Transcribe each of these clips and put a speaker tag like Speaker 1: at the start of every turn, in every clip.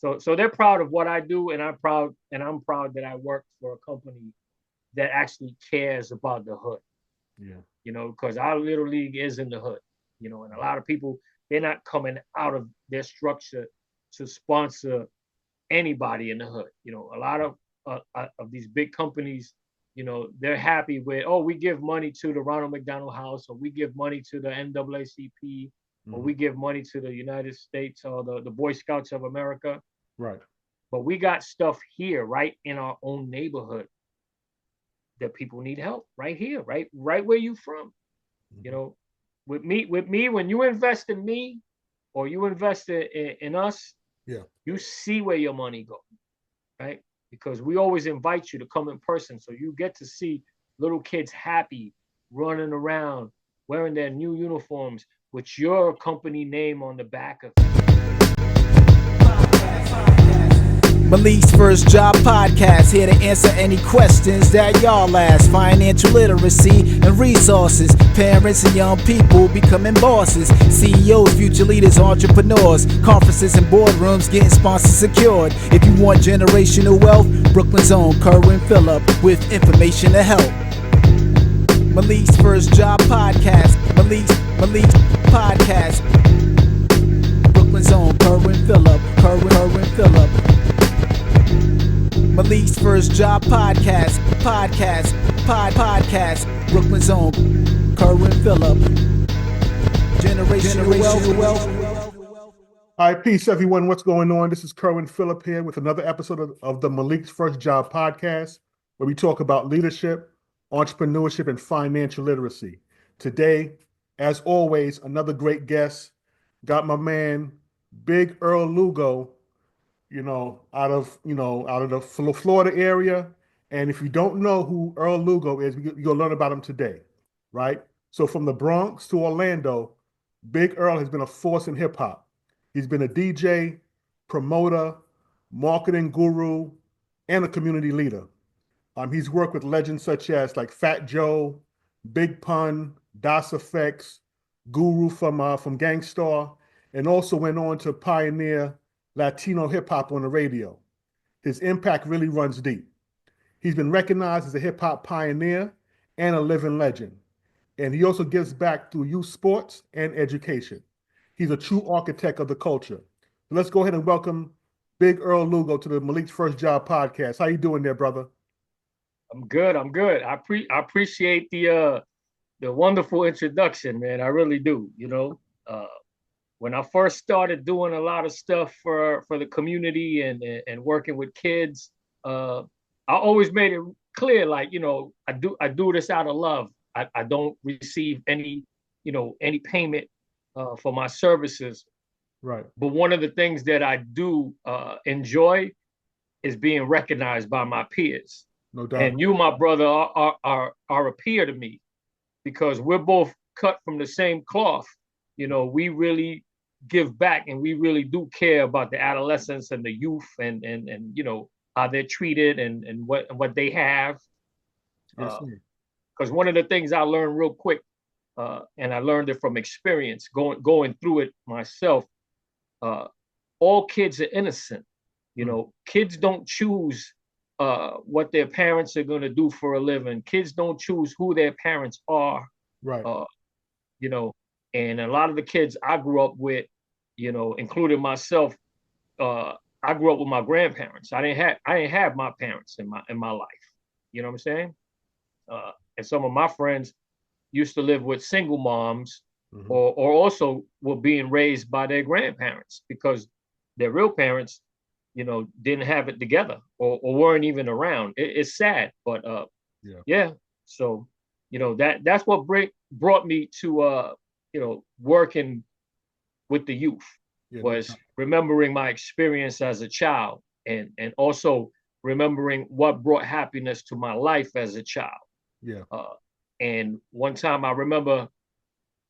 Speaker 1: So they're proud of what I do, and I'm proud that I work for a company that actually cares about the hood.
Speaker 2: Yeah.
Speaker 1: Because our little league is in the hood. And a lot of people, they're not coming out of their structure to sponsor anybody in the hood. A lot of these big companies, they're happy with, oh, we give money to the Ronald McDonald House, or we give money to the NAACP, or
Speaker 2: Hmm.
Speaker 1: we give money to the United States or the Boy Scouts of America.
Speaker 2: Right.
Speaker 1: But we got stuff here, right in our own neighborhood, that people need help right here, right where you from. You
Speaker 2: Hmm.
Speaker 1: know, with me, when you invest in me or you invest in us,
Speaker 2: Yeah.
Speaker 1: you see where your money goes, right? Because we always invite you to come in person, so you get to see little kids happy, running around, wearing their new uniforms with your company name on the back of it.
Speaker 3: Malik's First Job Podcast, here to answer any questions that y'all ask. Financial literacy and resources. Parents and young people becoming bosses. CEOs, future leaders, entrepreneurs. Conferences and boardrooms getting sponsors secured. If you want generational wealth, Brooklyn's own Kerwin Phillip with information to help. Malik's First Job Podcast. Malik's Podcast. Brooklyn's own Kerwin Phillip. Kerwin Phillip. Malik's First Job Podcast. Podcast. Brooklyn's own Kerwin Phillip. Generational wealth.
Speaker 2: All right, peace, everyone. What's going on? This is Kerwin Phillip here with another episode of the Malik's First Job Podcast, where we talk about leadership, entrepreneurship, and financial literacy. Today, as always, another great guest. Got my man, Big Earl Lugo, out of the Florida area. And if you don't know who Earl Lugo is, you'll learn about him today, right? So from the Bronx to Orlando, Big Earl has been a force in hip hop. He's been a DJ, promoter, marketing guru, and a community leader. He's worked with legends such as like Fat Joe, Big Pun, Das Effects, Guru from Gangstar, and also went on to pioneer Latino hip hop on the radio. His impact really runs deep. He's been recognized as a hip hop pioneer and a living legend. And he also gives back through youth sports and education. He's a true architect of the culture. Let's go ahead and welcome Big Earl Lugo to the Malik's First Job Podcast. How you doing there, brother?
Speaker 1: I'm good. I'm good. I appreciate the wonderful introduction, man. I really do. When I first started doing a lot of stuff for the community and working with kids, I always made it clear, like, I do this out of love. I don't receive any payment for my services.
Speaker 2: Right.
Speaker 1: But one of the things that I do enjoy is being recognized by my peers.
Speaker 2: No doubt.
Speaker 1: And you, my brother, are a peer to me, because we're both cut from the same cloth. We really give back, and we really do care about the adolescents and the youth, and how they're treated, and what they have.
Speaker 2: Yes,
Speaker 1: Because
Speaker 2: sir.
Speaker 1: one of the things I learned real quick, and I learned it from experience, going through it myself. Uh, all kids are innocent. Kids don't choose what their parents are going to do for a living. Kids don't choose who their parents are.
Speaker 2: Right.
Speaker 1: Uh, you know, and a lot of the kids I grew up with, including myself, I grew up with my grandparents. I didn't have my parents in my life. You know what I'm saying? And some of my friends used to live with single moms,
Speaker 2: Mm-hmm.
Speaker 1: or also were being raised by their grandparents, because their real parents, didn't have it together, or weren't even around. It's sad, but
Speaker 2: Yeah.
Speaker 1: yeah. So that's what brought me to working with the youth,
Speaker 2: Yeah. No
Speaker 1: was
Speaker 2: doubt.
Speaker 1: remembering my experience as a child, and also remembering what brought happiness to my life as a child.
Speaker 2: Yeah.
Speaker 1: Uh, and one time I remember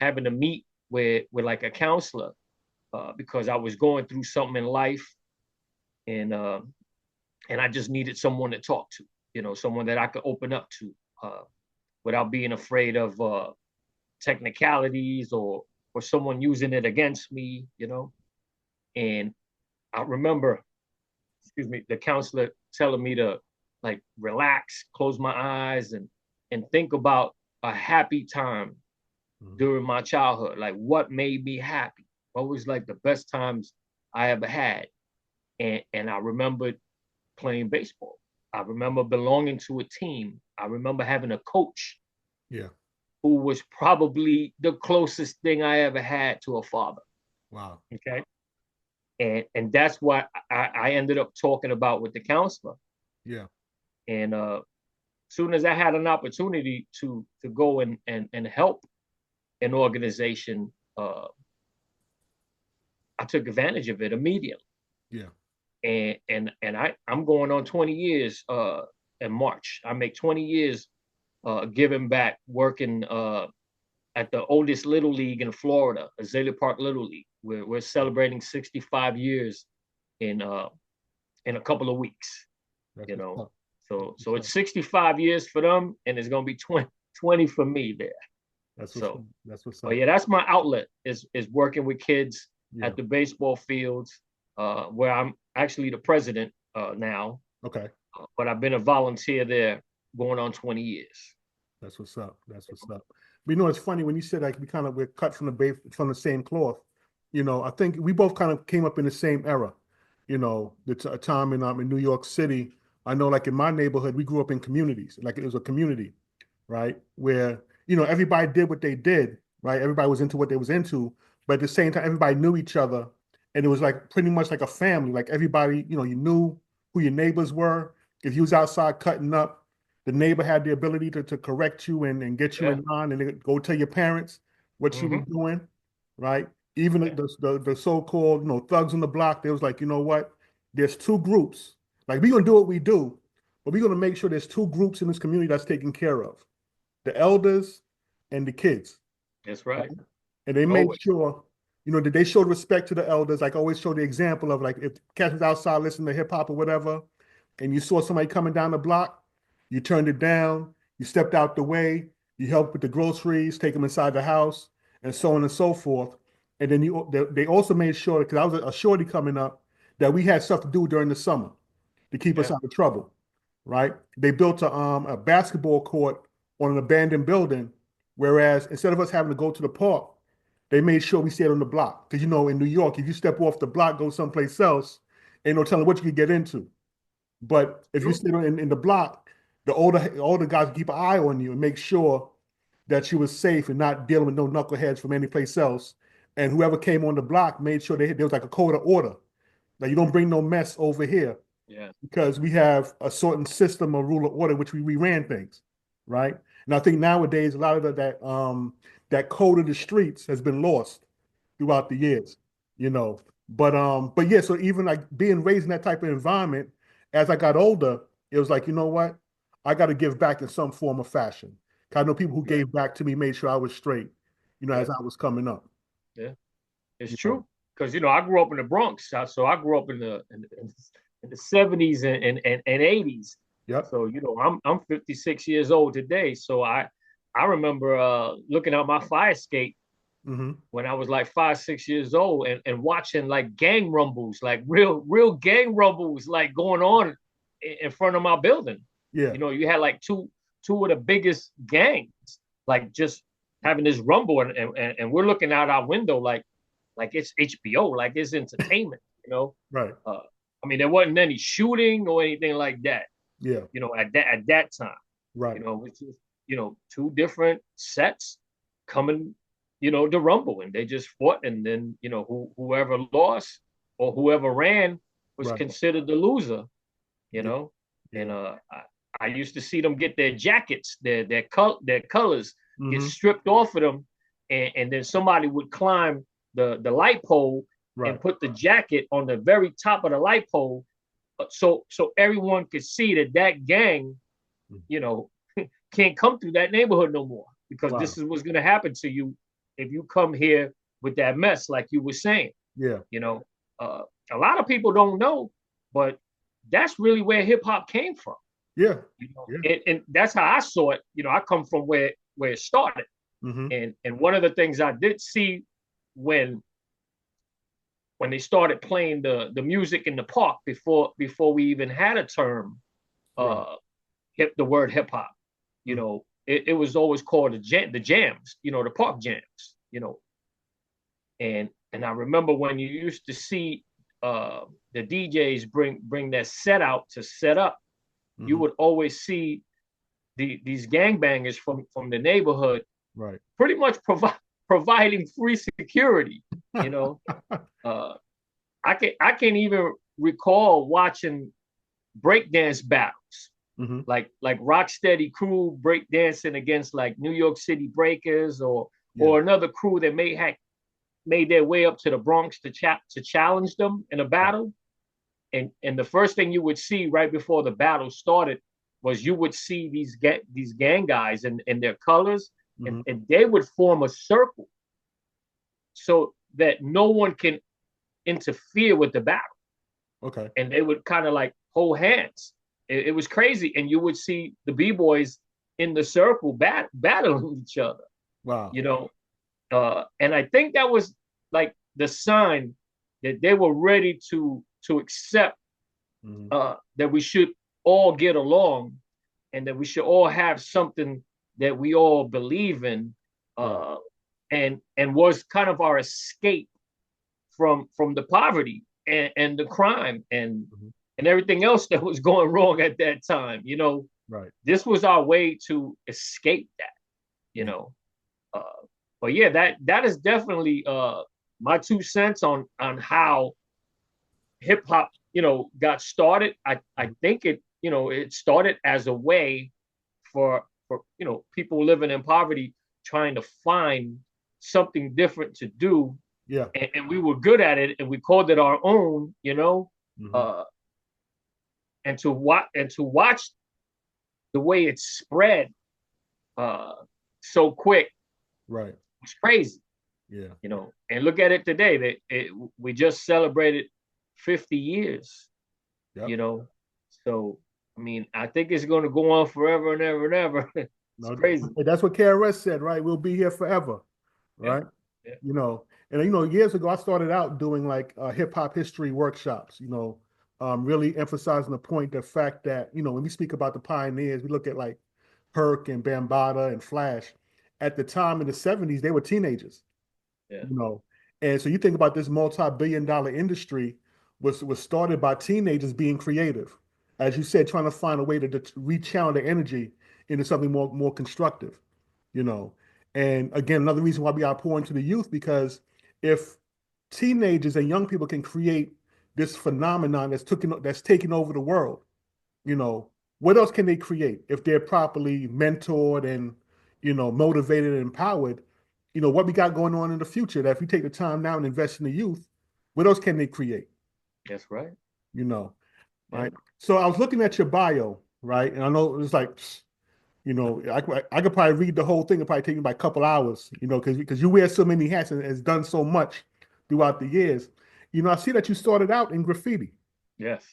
Speaker 1: having to meet with like a counselor, because I was going through something in life, and I just needed someone to talk to, someone that I could open up to, without being afraid of technicalities, or someone using it against me. And I remember excuse me, the counselor telling me to like relax, close my eyes, and think about a happy time during my childhood. Like what made me happy? What was like the best times I ever had? And I remembered playing baseball. I remember belonging to a team. I remember having a coach
Speaker 2: Yeah.
Speaker 1: who was probably the closest thing I ever had to a father.
Speaker 2: Wow.
Speaker 1: Okay. And that's what I ended up talking about with the counselor.
Speaker 2: Yeah.
Speaker 1: And soon as I had an opportunity to go and help an organization, I took advantage of it immediately.
Speaker 2: Yeah.
Speaker 1: I'm going on 20 years in March. I make 20 years giving back, working at the oldest little league in Florida, Azalea Park Little League. We're celebrating 65 years in a couple of weeks.
Speaker 2: That's
Speaker 1: You
Speaker 2: what's
Speaker 1: know,
Speaker 2: up.
Speaker 1: so it's 65 years for them, and it's gonna be 20 for me there.
Speaker 2: That's what's
Speaker 1: But
Speaker 2: up.
Speaker 1: yeah, that's my outlet is working with kids
Speaker 2: Yeah.
Speaker 1: at the baseball fields, where I'm actually the president now.
Speaker 2: Okay.
Speaker 1: But I've been a volunteer there going on 20 years.
Speaker 2: That's what's up. That's what's up. But you know, it's funny when you said like we're cut from the same cloth. You know, I think we both kind of came up in the same era. You know, a time in New York City. I know, like in my neighborhood, we grew up in communities. Like it was a community, right? Where everybody did what they did, right? Everybody was into what they was into, but at the same time, everybody knew each other, and it was like pretty much like a family. Like everybody, you knew who your neighbors were. If you was outside cutting up, the neighbor had the ability to correct you and get you
Speaker 1: Yeah.
Speaker 2: in line and go tell your parents what you were doing, right? Even
Speaker 1: Yeah.
Speaker 2: the so-called thugs on the block, they was like, you know what? There's two groups. Like we're gonna do what we do, but we're gonna make sure there's two groups in this community that's taken care of: the elders and the kids.
Speaker 1: That's right.
Speaker 2: And they made
Speaker 1: Always.
Speaker 2: sure, that they showed respect to the elders. Like always show the example of like if cats was outside listening to hip hop or whatever, and you saw somebody coming down the block, you turned it down, you stepped out the way, you helped with the groceries, take them inside the house, and so on and so forth. And then they also made sure, because I was a shorty coming up, that we had stuff to do during the summer to keep us
Speaker 1: Yeah.
Speaker 2: out of trouble, right? They built a basketball court on an abandoned building, whereas instead of us having to go to the park, they made sure we stayed on the block. Because in New York, if you step off the block, go someplace else, ain't no telling what you could get into. But if you
Speaker 1: True.
Speaker 2: stay in the block, the older guys keep an eye on you and make sure that you were safe and not dealing with no knuckleheads from any place else. And whoever came on the block made sure there was like a code of order. Like you don't bring no mess over here
Speaker 1: Yeah.
Speaker 2: because we have a certain system or rule of order which we ran things, right? And I think nowadays a lot of that code of the streets has been lost throughout the years, But yeah, so even like being raised in that type of environment, as I got older, it was like, you know what? I got to give back in some form of fashion. 'Cause I know people who
Speaker 1: Yeah.
Speaker 2: gave back to me, made sure I was straight,
Speaker 1: Yeah.
Speaker 2: as I was coming up.
Speaker 1: Yeah. It's
Speaker 2: You
Speaker 1: true. Because I grew up in the Bronx. So I grew up in the 70s and 80s.
Speaker 2: Yep.
Speaker 1: So I'm 56 years old today. So I remember looking out my fire escape
Speaker 2: Mm-hmm.
Speaker 1: when I was like 5, 6 years old and watching like gang rumbles, like real gang rumbles like going on in front of my building.
Speaker 2: Yeah.
Speaker 1: You had like two of the biggest gangs, like just having this rumble and we're looking out our window like it's HBO, like it's entertainment,
Speaker 2: Right.
Speaker 1: I mean, there wasn't any shooting or anything like that,
Speaker 2: Yeah.
Speaker 1: at that time.
Speaker 2: Right.
Speaker 1: It's just, two different sets coming, to rumble, and they just fought, and then, whoever lost or whoever ran was
Speaker 2: Right.
Speaker 1: considered the loser,
Speaker 2: Yeah.
Speaker 1: and I used to see them get their jackets, their colors get
Speaker 2: Mm-hmm.
Speaker 1: stripped off of them, and then somebody would climb the light pole
Speaker 2: Right.
Speaker 1: and put the jacket on the very top of the light pole, so everyone could see that gang, can't come through that neighborhood no more, because
Speaker 2: Wow.
Speaker 1: this is what's going to happen to you if you come here with that mess, like you were saying.
Speaker 2: Yeah.
Speaker 1: A lot of people don't know, but that's really where hip hop came from.
Speaker 2: Yeah.
Speaker 1: Yeah. And that's how I saw it. I come from where it started.
Speaker 2: Mm-hmm.
Speaker 1: And one of the things I did see when when they started playing the music in the park before we even had a term,
Speaker 2: Right.
Speaker 1: the word hip hop. You
Speaker 2: Mm-hmm.
Speaker 1: know, it was always called the jams. You know, the park jams. You know, and I remember when you used to see the DJs bring that set out to set up, you
Speaker 2: Mm-hmm.
Speaker 1: would always see these gangbangers from the neighborhood
Speaker 2: Right.
Speaker 1: pretty much providing free security. You know, uh, I can even recall watching breakdance battles,
Speaker 2: Mm-hmm.
Speaker 1: like Rocksteady crew breakdancing against like New York City Breakers
Speaker 2: Yeah.
Speaker 1: or another crew that may have made their way up to the Bronx to challenge them in a battle. And the first thing you would see right before the battle started was you would see these gang guys and their colors,
Speaker 2: Mm-hmm.
Speaker 1: and they would form a circle so that no one can interfere with the battle,
Speaker 2: Okay.
Speaker 1: and they would kind of like hold hands. It was crazy, and you would see the b-boys in the circle battling each other.
Speaker 2: Wow.
Speaker 1: You know, and I think that was like the sign that they were ready to accept
Speaker 2: Mm-hmm.
Speaker 1: that we should all get along, and that we should all have something that we all believe in,
Speaker 2: Right.
Speaker 1: uh, and was kind of our escape from the poverty and the crime
Speaker 2: Mm-hmm.
Speaker 1: and everything else that was going wrong at that time. You know,
Speaker 2: Right.
Speaker 1: this was our way to escape that. You
Speaker 2: Yeah.
Speaker 1: know, but yeah, that is definitely my 2 cents on how hip hop, you know, got started. I think it, you know, it started as a way for you know, people living in poverty trying to find something different to do,
Speaker 2: Yeah.
Speaker 1: and we were good at it, and we called it our own, you know.
Speaker 2: Mm-hmm.
Speaker 1: uh and to watch the way it spread uh so quick
Speaker 2: Right.
Speaker 1: was crazy,
Speaker 2: Yeah.
Speaker 1: you know. And look at it today, we just celebrated 50 years,
Speaker 2: Yep.
Speaker 1: you know. So I mean, I think it's going to go on forever and ever and ever. It's
Speaker 2: No,
Speaker 1: crazy.
Speaker 2: that's what KRS said, right? We'll be here forever,
Speaker 1: Yeah,
Speaker 2: right?
Speaker 1: yeah,
Speaker 2: You know, and you know, years ago, I started out doing like hip hop history workshops. You know, really emphasizing the point, the fact that you know, when we speak about the pioneers, we look at like Herc and Bambaataa and Flash. At the time in the '70s, they were teenagers.
Speaker 1: yeah.
Speaker 2: You know, and so you think about this multi-billion-dollar industry was started by teenagers being creative, as you said, trying to find a way to rechannel the energy into something more constructive. You know, and again, another reason why we are pouring to the youth, because if teenagers and young people can create this phenomenon that's taking over the world, you know, what else can they create if they're properly mentored and, you know, motivated and empowered? You know, what we got going on in the future, that if we take the time now and invest in the youth, what else can they create?
Speaker 1: That's right.
Speaker 2: You know,
Speaker 1: Yeah,
Speaker 2: right? So I was looking at your bio, right? And I know it was like, you know, I could probably read the whole thing. It probably take me about a couple hours, you know, because you wear so many hats and has done so much throughout the years. You know, I see that you started out in graffiti.
Speaker 1: yes.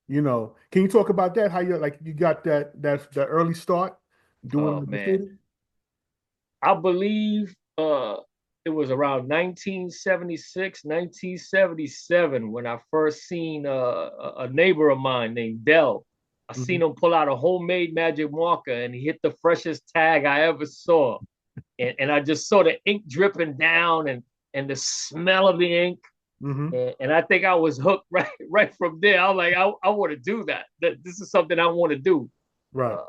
Speaker 2: You know, can you talk about that? How you like you got that early start doing
Speaker 1: Oh
Speaker 2: the
Speaker 1: man,
Speaker 2: graffiti?
Speaker 1: I believe it was around 1976, 1977 when I first seen a neighbor of mine named Dell. I
Speaker 2: Mm-hmm.
Speaker 1: seen him pull out a homemade magic marker, and he hit the freshest tag I ever saw. And I just saw the ink dripping down and the smell of the ink.
Speaker 2: Mm-hmm.
Speaker 1: And I think I was hooked right from there. I was like, I want to do that. This is something I want to do.
Speaker 2: Right.
Speaker 1: Uh,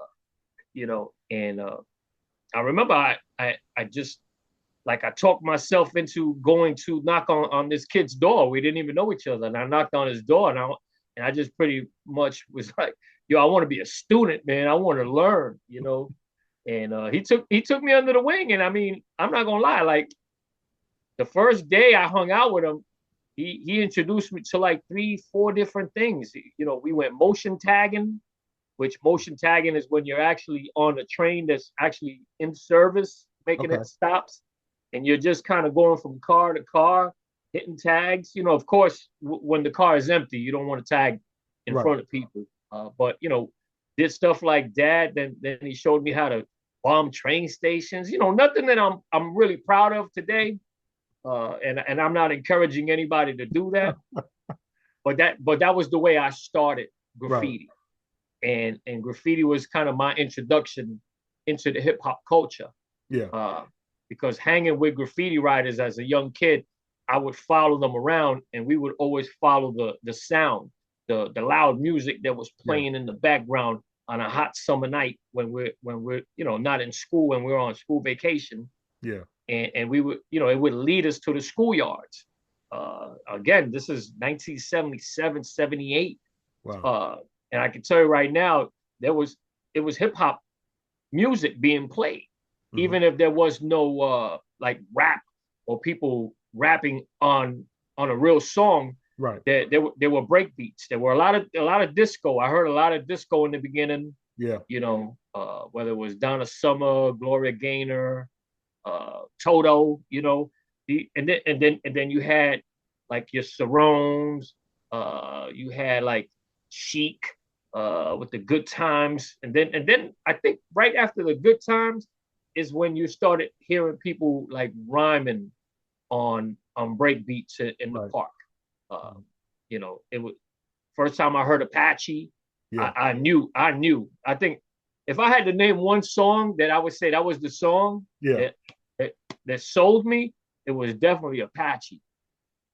Speaker 1: you know, and I remember I just like I talked myself into going to knock on this kid's door. We didn't even know each other, and I knocked on his door, and I just pretty much was like, yo, I want to be a student, man. I want to learn, you know. And he took me under the wing, and I mean, I'm not gonna lie, like the first day I hung out with him, he introduced me to like 3, 4 different things. You know, we went motion tagging, which motion tagging is when you're actually on a train that's actually in service, making
Speaker 2: Okay.
Speaker 1: it stops, and you're just kind of going from car to car, hitting tags. You know, of course, when the car is empty, you don't want to tag in
Speaker 2: Right.
Speaker 1: front of people. But you know, did stuff like that. Then he showed me how to bomb train stations. You know, nothing that I'm really proud of today, and I'm not encouraging anybody to do that, but that was the way I started
Speaker 2: Right.
Speaker 1: graffiti, and graffiti was kind of my introduction into the hip hop culture.
Speaker 2: Yeah.
Speaker 1: Uh, because hanging with graffiti writers as a young kid, I would follow them around, and we would always follow the sound, the loud music that was
Speaker 2: Yeah.
Speaker 1: playing in the background on a hot summer night when we're not in school, when we're on school vacation,
Speaker 2: Yeah.
Speaker 1: and we would it would lead us to the schoolyards. Again, this is 1977, 78,
Speaker 2: Wow.
Speaker 1: uh, and I can tell you right now, it was hip hop music being played,
Speaker 2: Hmm.
Speaker 1: even if there was no like rap or people rapping on a real song.
Speaker 2: Right.
Speaker 1: There were break beats. There were a lot of disco. I heard a lot of disco in the beginning.
Speaker 2: Yeah.
Speaker 1: Whether it was Donna Summer, Gloria Gaynor, Toto. And then you had like your Sarones. You had like Chic with the Good Times, and then I think right after the Good Times is when you started hearing people like rhyming on break beats in the
Speaker 2: Right.
Speaker 1: park. Uh, it was first time I heard Apache.
Speaker 2: Yeah.
Speaker 1: I knew. I think if I had to name one song that I would say that was the song
Speaker 2: Yeah.
Speaker 1: that that, that sold me, it was definitely Apache.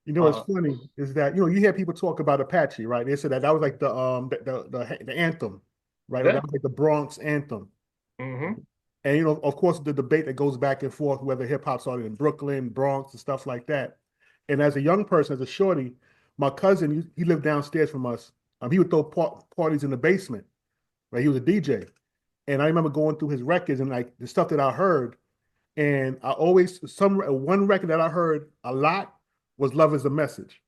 Speaker 2: You know what's
Speaker 1: Uh,
Speaker 2: funny is that you hear people talk about Apache, right? They said that was like the anthem, right? That
Speaker 1: yeah.
Speaker 2: was like the Bronx anthem.
Speaker 1: Mm-hmm.
Speaker 2: And of course, the debate that goes back and forth whether hip hop started in Brooklyn, Bronx, and stuff like that. And as a young person, as a shorty, my cousin, he lived downstairs from us. He would throw parties in the basement, right? He was a DJ, and I remember going through his records and like the stuff that I heard. And I always one record that I heard a lot was "Love Is the Message."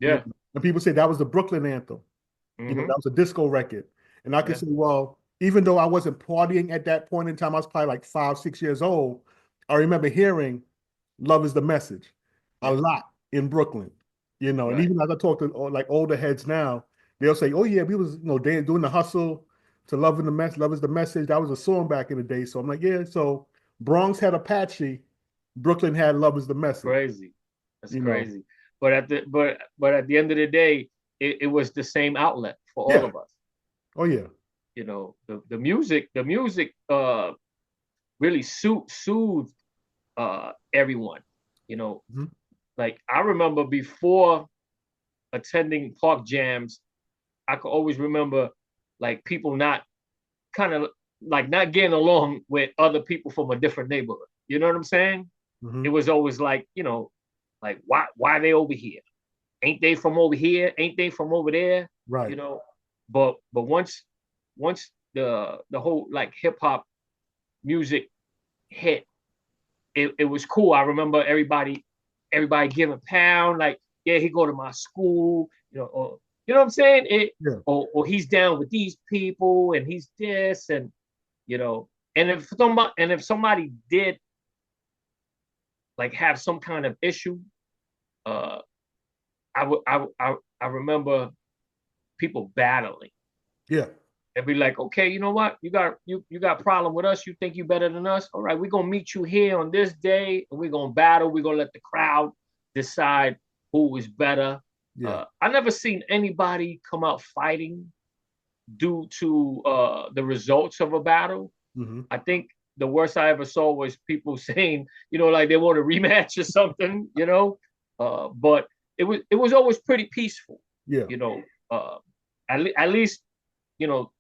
Speaker 1: Yeah.
Speaker 2: And people say that was the Brooklyn anthem.
Speaker 1: Mm-hmm.
Speaker 2: That was a disco record. And I could
Speaker 1: Yeah.
Speaker 2: say, well, even though I wasn't partying at that point in time, I was probably like 5, 6 years old. I remember hearing "Love Is the Message" a
Speaker 1: Yeah.
Speaker 2: lot in Brooklyn. And
Speaker 1: Right.
Speaker 2: even as I talk to like older heads now, they'll say, "Oh yeah, we was doing the hustle to love is the message." That was a song back in the day. So I'm like, yeah. So Bronx had Apache, Brooklyn had "Love Is the Message."
Speaker 1: Crazy. That's
Speaker 2: You know,
Speaker 1: crazy. But at the end of the day, it was the same outlet for all
Speaker 2: yeah.
Speaker 1: of us.
Speaker 2: Oh yeah.
Speaker 1: The music really soothed everyone. You know,
Speaker 2: Mhm.
Speaker 1: like I remember before attending park jams, I could always remember like people not kind of like not getting along with other people from a different neighborhood. You know what I'm saying? It
Speaker 2: Mhm.
Speaker 1: was always like why they over here? Ain't they from over here? Ain't they from over there?
Speaker 2: Right.
Speaker 1: You know, but once the whole like hip hop music hit, it was cool. I remember everybody giving pound, like, yeah, he go to my school, or you know what I'm saying?
Speaker 2: Yeah.
Speaker 1: Or he's down with these people and he's this, and you know, and if somebody did like have some kind of issue, uh I remember people battling
Speaker 2: Yeah.
Speaker 1: and be like, okay, you know what? You got a problem with us? You think you better than us? All right, we're gonna meet you here on this day, and we're gonna battle. We're gonna let the crowd decide who is better.
Speaker 2: Yeah.
Speaker 1: I never seen anybody come out fighting due to the results of a battle.
Speaker 2: Hmm.
Speaker 1: I think the worst I ever saw was people saying, like they want a rematch or something, But it was always pretty peaceful,
Speaker 2: Yeah.
Speaker 1: you know. Uh, at least, you know,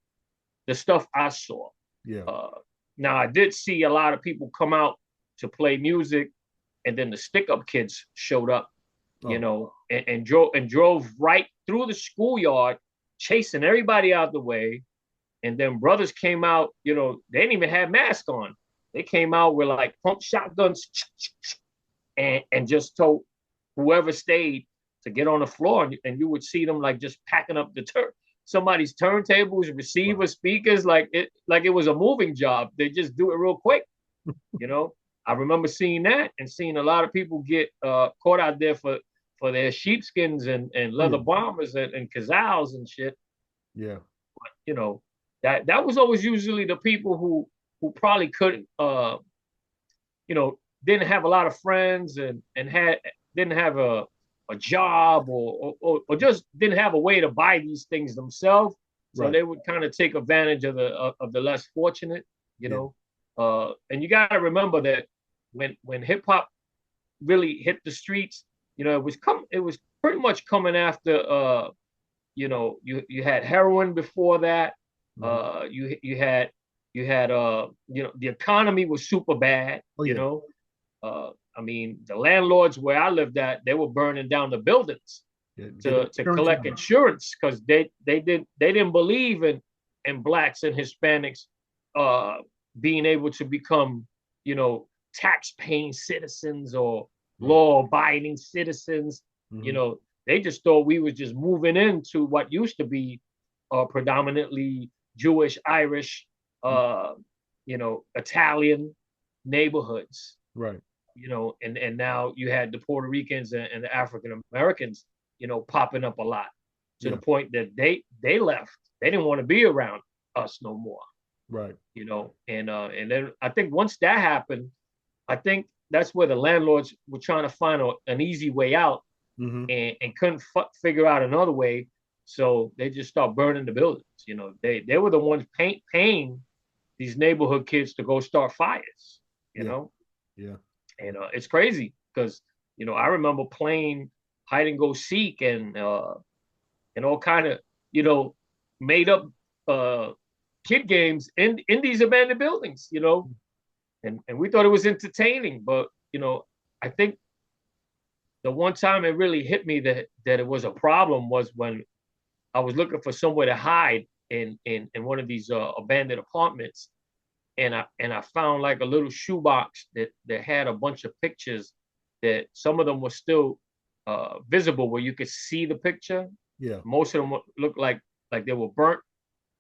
Speaker 1: the stuff I saw.
Speaker 2: Yeah.
Speaker 1: Uh, Now I did see a lot of people come out to play music, and then the stick up kids showed up,
Speaker 2: Oh.
Speaker 1: and drove right through the schoolyard, chasing everybody out the way. And then brothers came out, they didn't even have masks on. They came out with like pump shotguns and just told whoever stayed to get on the floor, and you would see them like just packing up somebody's turntables,
Speaker 2: Wow.
Speaker 1: receivers, speakers, like it was a moving job. They just do it real quick, you know. I remember seeing that and seeing a lot of people get caught out there for their sheepskins and
Speaker 2: Oh
Speaker 1: leather
Speaker 2: yeah.
Speaker 1: bombers and kazals and shit.
Speaker 2: Yeah.
Speaker 1: You know, that was always usually the people who probably couldn't, you know, didn't have a lot of friends and didn't have a job or just didn't have a way to buy these things themselves. So
Speaker 2: Right.
Speaker 1: they would kind of take advantage of the less fortunate, you
Speaker 2: Yeah.
Speaker 1: know. And you got to remember that when hip hop really hit the streets, you know, it was pretty much coming after you know, you had heroin before that. You had you know, the economy was super bad,
Speaker 2: Oh
Speaker 1: you
Speaker 2: yeah.
Speaker 1: know. I mean, the landlords where I lived at, they were burning down the buildings
Speaker 2: Yeah. Get the
Speaker 1: to
Speaker 2: insurance
Speaker 1: collect
Speaker 2: money.
Speaker 1: insurance because they didn't believe in blacks and Hispanics uh being able to become, you know, tax paying citizens or
Speaker 2: Right.
Speaker 1: law abiding citizens. You know, they just thought we was just moving into what used to be predominantly Jewish, Irish, uh, you know, Italian neighborhoods,
Speaker 2: Right.
Speaker 1: you know, and now you had the Puerto Ricans and the African Americans, you know, popping up a lot to the
Speaker 2: Yeah.
Speaker 1: point that they left. They didn't want to be around us no more,
Speaker 2: Right.
Speaker 1: you know. And then I think once that happened, I think that's where the landlords were trying to find an easy way out and couldn't figure out another way. So they just start burning the buildings. You know, they were the ones paying these neighborhood kids to go start fires. You
Speaker 2: Yeah.
Speaker 1: know,
Speaker 2: Yeah.
Speaker 1: and it's crazy because you know I remember playing hide and go seek and all kind of, you know, made up uh kid games in these abandoned buildings. You know, and we thought it was entertaining, but you know, I think the one time it really hit me that it was a problem was when I was looking for somewhere to hide in one of these abandoned apartments, and I found like a little shoebox that had a bunch of pictures that some of them were still visible where you could see the picture.
Speaker 2: Yeah.
Speaker 1: Most of them looked like they were burnt,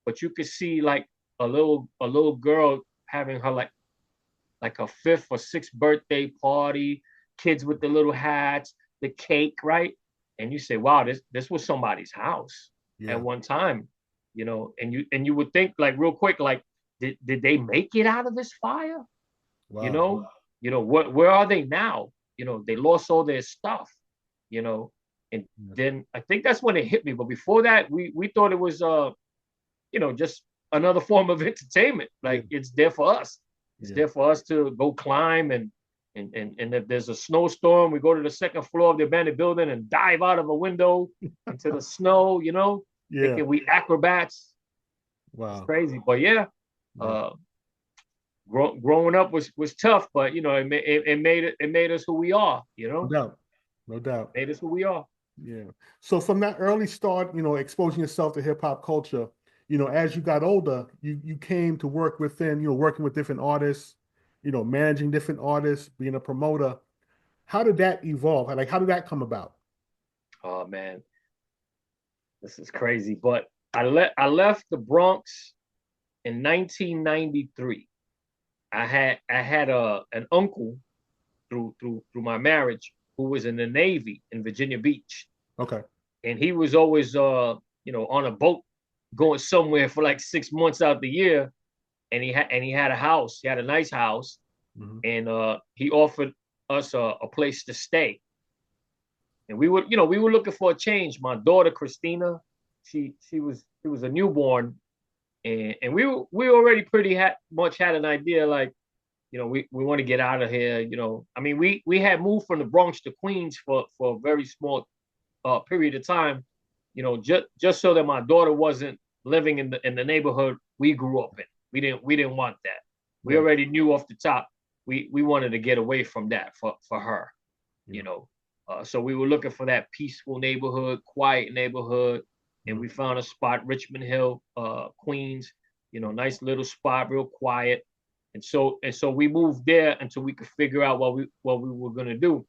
Speaker 1: but you could see like a little girl having her like a fifth or sixth birthday party, kids with the little hats, the cake, right? And you say, wow, this was somebody's house at
Speaker 2: Yeah.
Speaker 1: one time, you know, and you would think like real quick, like, did they make it out of this fire? You
Speaker 2: Wow.
Speaker 1: know, where are they now? You know, they lost all their stuff, you know. And
Speaker 2: Yeah.
Speaker 1: then I think that's when it hit me. But before that, we thought it was you know, just another form of entertainment.
Speaker 2: Yeah.
Speaker 1: Like it's there for us. It's
Speaker 2: Yeah.
Speaker 1: there for us to go climb and if there's a snowstorm, we go to the second floor of the abandoned building and dive out of a window into the snow, you know,
Speaker 2: Yeah.
Speaker 1: thinking we acrobats. It's
Speaker 2: Wow.
Speaker 1: crazy. But yeah,
Speaker 2: Yeah.
Speaker 1: growing up was tough, but you know, it made us who we are, you
Speaker 2: No
Speaker 1: know,
Speaker 2: doubt. No doubt.
Speaker 1: made us who we are.
Speaker 2: Yeah. So from that early start, you know, exposing yourself to hip hop culture, you know, as you got older, you came to work within, you know, working with different artists, you know, managing different artists, being a promoter. How did that evolve? Like, how did that come about?
Speaker 1: Oh man, this is crazy. But I left the Bronx in 1993. I had an uncle through my marriage who was in the Navy in Virginia Beach,
Speaker 2: Okay.
Speaker 1: and he was always you know, on a boat going somewhere for like 6 months out the year, and he had a house. He had a nice house, and he offered us a place to stay. And we were, you know, we were looking for a change. My daughter Christina, she was a newborn, and we already pretty much had an idea like, you know, we want to get out of here. You know, I mean, we had moved from the Bronx to Queens for a very small period of time, you know, just so that my daughter wasn't living in the neighborhood we grew up in. We didn't want that. We
Speaker 2: Right.
Speaker 1: already knew off the top we wanted to get away from that for her,
Speaker 2: Yeah.
Speaker 1: you know. So we were looking for that peaceful neighborhood, quiet neighborhood, and we found a spot, Richmond Hill, Queens. You know, nice little spot, real quiet. And so we moved there until we could figure out what we were gonna do.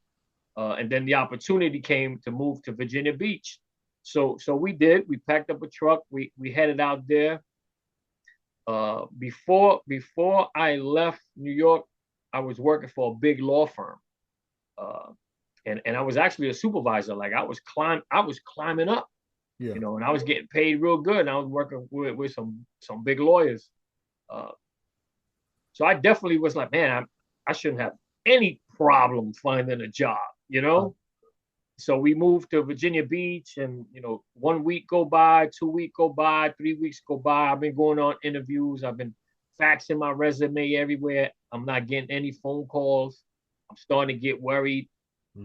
Speaker 1: And then the opportunity came to move to Virginia Beach. So we did. We packed up a truck. We headed out there. Before I left New York, I was working for a big law firm. Uh, and I was actually a supervisor. Like I was climbing up,
Speaker 2: Yeah.
Speaker 1: you know, and I was getting paid real good. And I was working with some big lawyers. Uh, so I definitely was like, man, I shouldn't have any problem finding a job, you know? So we moved to Virginia Beach, and 1 week go by, 2 week go by, 3 weeks go by. I've been going on interviews. I've been faxing my resume everywhere. I'm not getting any phone calls. I'm starting to get worried.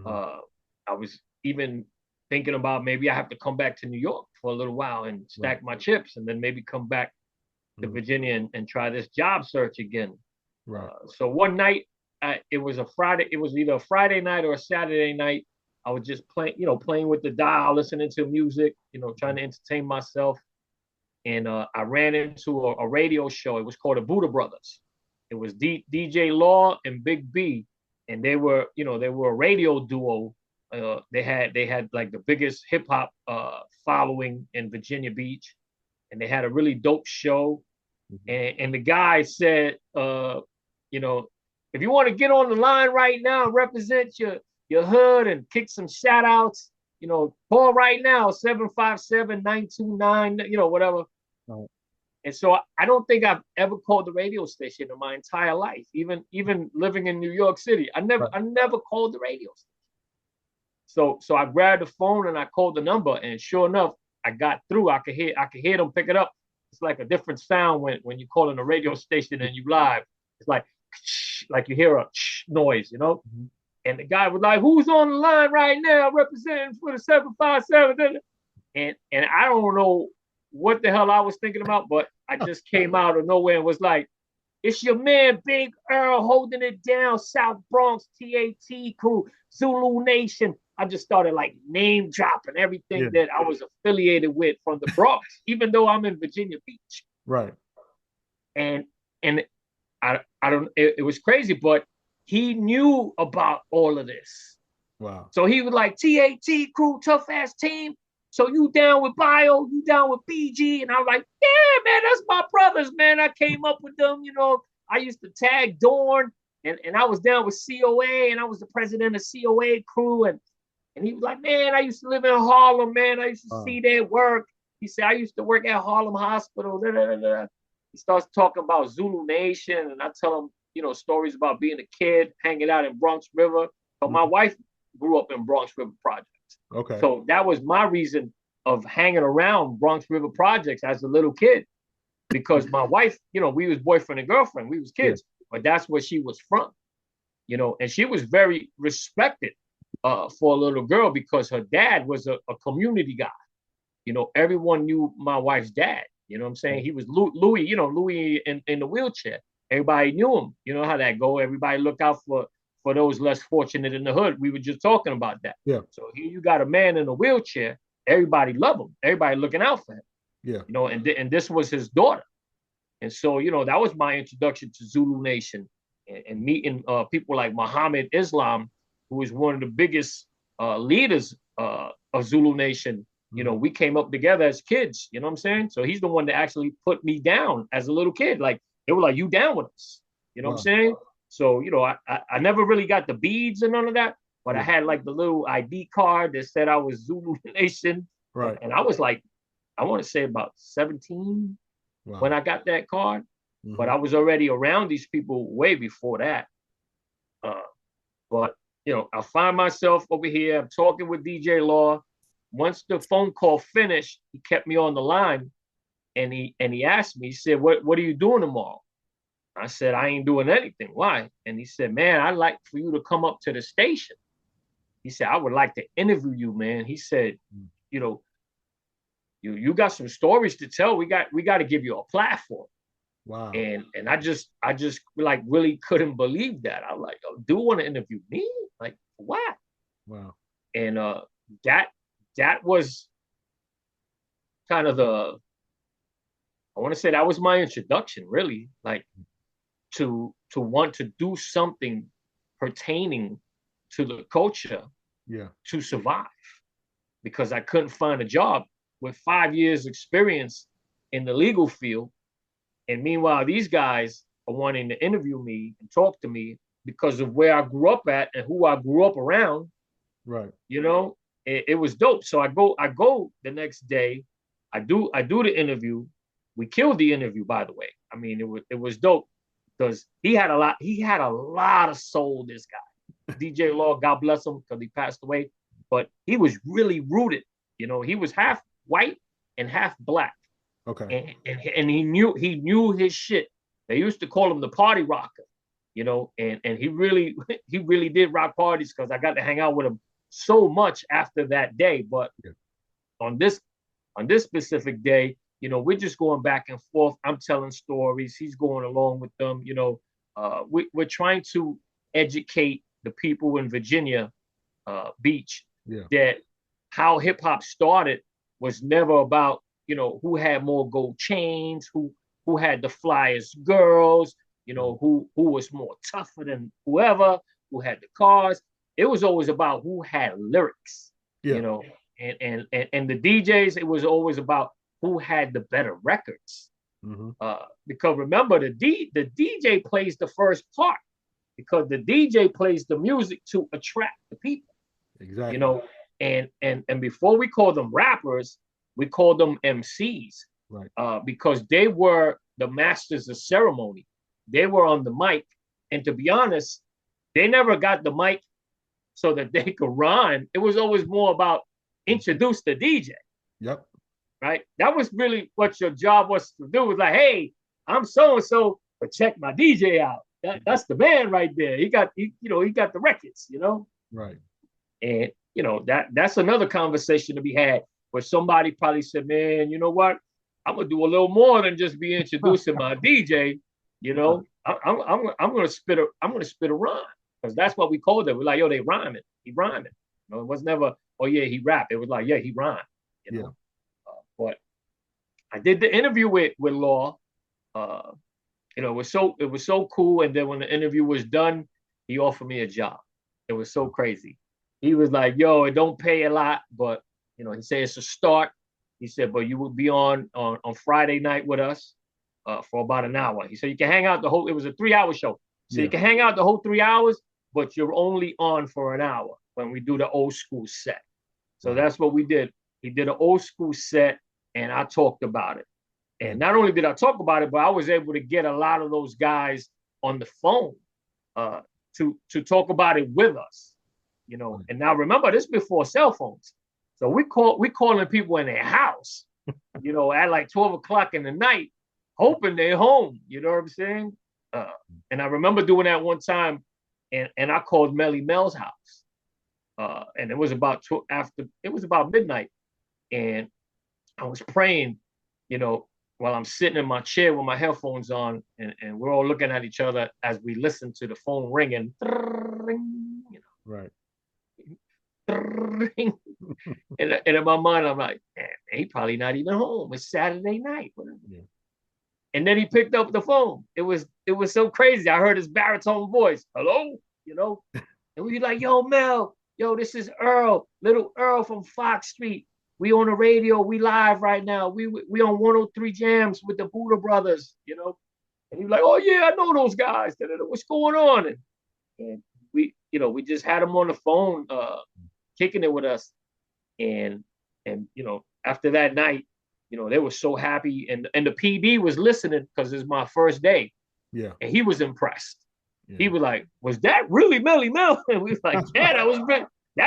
Speaker 1: I was even thinking about maybe I have to come back to New York for a little while and stack my chips, and then maybe come back to Virginia and try this job search again.
Speaker 2: Right.
Speaker 1: So one night, it was a Friday. It was either a Friday night or a Saturday night. I was just playing with the dial, listening to music, trying to entertain myself. And I ran into a radio show. It was called the Buddha Brothers. It was DJ Law and Big B, and they were a radio duo. They had like the biggest hip hop following in Virginia Beach, and they had a really dope show. And the guy said, if you want to get on the line right now and represent your hood and kick some shout outs, call right now, 757-929, whatever. Right. And so I don't think I've ever called the radio station in my entire life, even living in New York City. I never called the radio station. So I grabbed the phone and I called the number, and sure enough, I got through. I could hear them pick it up. It's like a different sound when you call in a radio station and you live. It's like you hear a noise, And the guy was like, "Who's on the line right now representing for the 757?" And I don't know what the hell I was thinking about, but I just came out of nowhere and was like, "It's your man, Big Earl, holding it down, South Bronx, TAT crew, Zulu Nation." I just started like name dropping everything that I was affiliated with from the Bronx, even though I'm in Virginia Beach.
Speaker 2: Right.
Speaker 1: And I don't, it was crazy, but he knew about all of this.
Speaker 2: Wow.
Speaker 1: So he was like, "TAT crew, tough ass team. So you down with Bio, you down with BG?" And I was like, "Yeah, man, that's my brothers, man. I came up with them, I used to tag Dorn, and I was down with COA, and I was the president of COA crew." And he was like, "Man, I used to live in Harlem, man. I used to see their work." He said, "I used to work at Harlem Hospital." Da, da, da, da. He starts talking about Zulu Nation, and I tell him, stories about being a kid, hanging out in Bronx River. But my wife grew up in Bronx River Projects.
Speaker 2: Okay.
Speaker 1: So that was my reason of hanging around Bronx River Projects as a little kid, because my wife, we was boyfriend and girlfriend, we was kids, but that's where she was from, and she was very respected for a little girl because her dad was a community guy. Everyone knew my wife's dad. You know what I'm saying? He was Louis, Louis in the wheelchair. Everybody knew him. You know how that go. Everybody look out for those less fortunate in the hood. We were just talking about that.
Speaker 2: Yeah.
Speaker 1: So here you got a man in a wheelchair. Everybody love him. Everybody looking out for him.
Speaker 2: Yeah.
Speaker 1: And this was his daughter. And so, that was my introduction to Zulu Nation and meeting people like Muhammad Islam, who is one of the biggest leaders of Zulu Nation. We came up together as kids, you know what I'm saying? So he's the one that actually put me down as a little kid. Like, they were like, "You down with us?" You know what I'm saying? So, I never really got the beads and none of that, but I had like the little ID card that said I was Zulu Nation.
Speaker 2: Right.
Speaker 1: And I was like, I want to say about 17 when I got that card, but I was already around these people way before that. But, I find myself over here, I'm talking with DJ Law. Once the phone call finished, he kept me on the line, and he asked me, he said, what are you doing tomorrow? I said, "I ain't doing anything." "Why?" And he said, "Man, I'd like for you to come up to the station." He said, "I would like to interview you, man." He said, you got some stories to tell. We got to give you a platform.
Speaker 2: Wow.
Speaker 1: And I just like really couldn't believe that. I was like, "Oh, do you want to interview me? Like, what?"
Speaker 2: Wow.
Speaker 1: And that was kind of I want to say that was my introduction, really, like to want to do something pertaining to the culture to survive, because I couldn't find a job with 5 years experience in the legal field. And meanwhile, these guys are wanting to interview me and talk to me because of where I grew up at and who I grew up around.
Speaker 2: Right.
Speaker 1: It was dope. So I go the next day. I do the interview. We killed the interview, by the way. I mean, it was dope because he had a lot of soul, this guy. DJ Law, God bless him, because he passed away. But he was really rooted. You know, he was half white and half black.
Speaker 2: Okay.
Speaker 1: And he knew his shit. They used to call him the party rocker, you know, and he really he really did rock parties, because I got to hang out with him so much after that day. But
Speaker 2: Yeah.
Speaker 1: on this specific day, you know, we're just going back and forth. I'm telling stories. He's going along with them. You know, we're trying to educate the people in Virginia Beach
Speaker 2: Yeah.
Speaker 1: that how hip hop started was never about, you know, who had more gold chains, who had the flyest girls, you know, who was more tougher than whoever, who had the cars. It was always about who had lyrics,
Speaker 2: Yeah.
Speaker 1: you know, and the DJs, it was always about who had the better records.
Speaker 2: Mm-hmm.
Speaker 1: Because remember, the DJ plays the first part, because the DJ plays the music to attract the people,
Speaker 2: Exactly.
Speaker 1: you know. And before we call them rappers, we call them MCs,
Speaker 2: Right.
Speaker 1: because they were the masters of ceremony. They were on the mic, and to be honest, they never got the mic so that they could rhyme. It was always more about introduce the DJ,
Speaker 2: Yep.
Speaker 1: right? That was really what your job was to do. Was like, hey, I'm so and so, but check my DJ out. That's the man right there. He got the records, you know.
Speaker 2: Right.
Speaker 1: And you know that's another conversation to be had, where somebody probably said, man, you know what? I'm gonna do a little more than just be introducing my DJ. You know, I'm gonna spit a rhyme, because that's what we called it. We're like, yo, they rhyming. He rhyming. You know, it was never, oh yeah, he rapped. It was like, yeah, he rhymed. You know, but I did the interview with Law. Uh, you know, it was so cool. And then when the interview was done, he offered me a job. It was so crazy. He was like, yo, it don't pay a lot, but you know, he said it's a start. He said, but you will be on Friday night with us for about an hour. He said you can hang out the whole. It was a 3 hour show, so you can hang out the whole 3 hours, but you're only on for an hour when we do the old school set. So that's what we did. He did an old school set, and I talked about it. And not only did I talk about it, but I was able to get a lot of those guys on the phone to talk about it with us, you know. And now remember, this is before cell phones, so we calling people in their house, you know, at like 12 o'clock in the night, hoping they're home. You know what I'm saying? And I remember doing that one time, and I called Melly Mel's house, and it was about midnight, and I was praying, you know, while I'm sitting in my chair with my headphones on, and we're all looking at each other as we listen to the phone ringing, you know,
Speaker 2: Right.
Speaker 1: and in my mind, I'm like, man, he probably not even home. It's Saturday night. Yeah. And then he picked up the phone. It was so crazy. I heard his baritone voice. Hello, you know, and we like, yo, Mel, yo, this is Earl, little Earl from Fox Street. We on the radio. We live right now. We on 103 Jams with the Buddha Brothers, you know. And he's like, oh yeah, I know those guys. What's going on? And we, you know, we just had him on the phone, kicking it with us. And you know, after that night, you know, they were so happy, and the PB was listening because it's my first day.
Speaker 2: Yeah.
Speaker 1: And he was impressed. Yeah. He was like, was that really Melly Mel? And we was like, yeah, that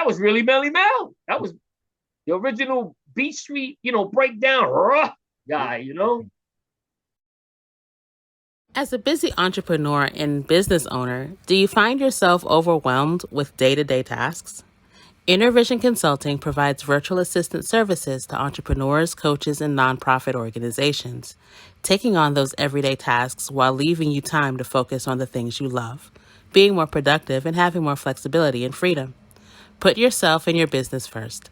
Speaker 1: was really Melly Mel. That was the original Beach Street, you know, breakdown guy, you know?
Speaker 4: As a busy entrepreneur and business owner, do you find yourself overwhelmed with day-to-day tasks? Inner Vision Consulting provides virtual assistant services to entrepreneurs, coaches, and nonprofit organizations, taking on those everyday tasks while leaving you time to focus on the things you love, being more productive, and having more flexibility and freedom. Put yourself and your business first.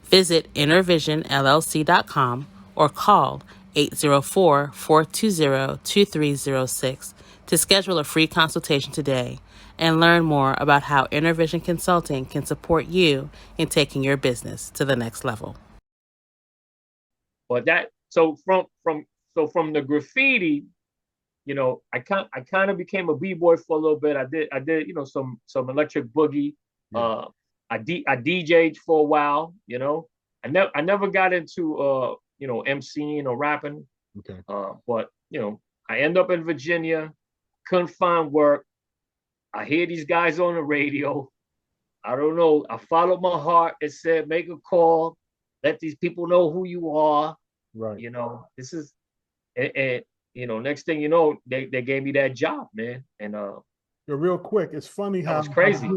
Speaker 4: Visit innervisionllc.com or call 804-420-2306 to schedule a free consultation today and learn more about how Inner Vision Consulting can support you in taking your business to the next level.
Speaker 1: But from the graffiti, you know, I kind of became a b-boy for a little bit. I did you know, some electric boogie. Yeah. I DJ'd for a while, you know. I never got into you know, MCing or rapping.
Speaker 2: Okay.
Speaker 1: But you know, I end up in Virginia, couldn't find work. I hear these guys on the radio. I don't know. I followed my heart and said, make a call, let these people know who you are.
Speaker 2: Right.
Speaker 1: You know, this is and you know, next thing you know, they gave me that job, man. And
Speaker 2: Yeah, real quick, it's funny
Speaker 1: that
Speaker 2: how,
Speaker 1: was crazy.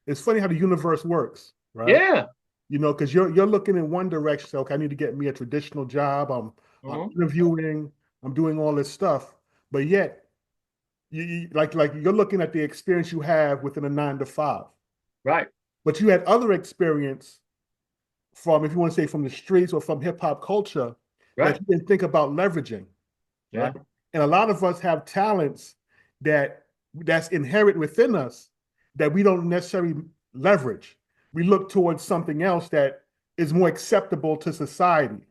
Speaker 2: it's funny how the universe works, right?
Speaker 1: Yeah.
Speaker 2: You know, because you're looking in one direction. So, okay, I need to get me a traditional job. I'm
Speaker 1: Mm-hmm.
Speaker 2: interviewing. I'm doing all this stuff, but yet like you're looking at the experience you have within a 9 to 5,
Speaker 1: Right.
Speaker 2: but you had other experience from, if you want to say, from the streets or from hip hop culture that
Speaker 1: Right.
Speaker 2: you didn't think about leveraging,
Speaker 1: Yeah.
Speaker 2: right? And a lot of us have talents that's inherent within us that we don't necessarily leverage. We look towards something else that is more acceptable to society,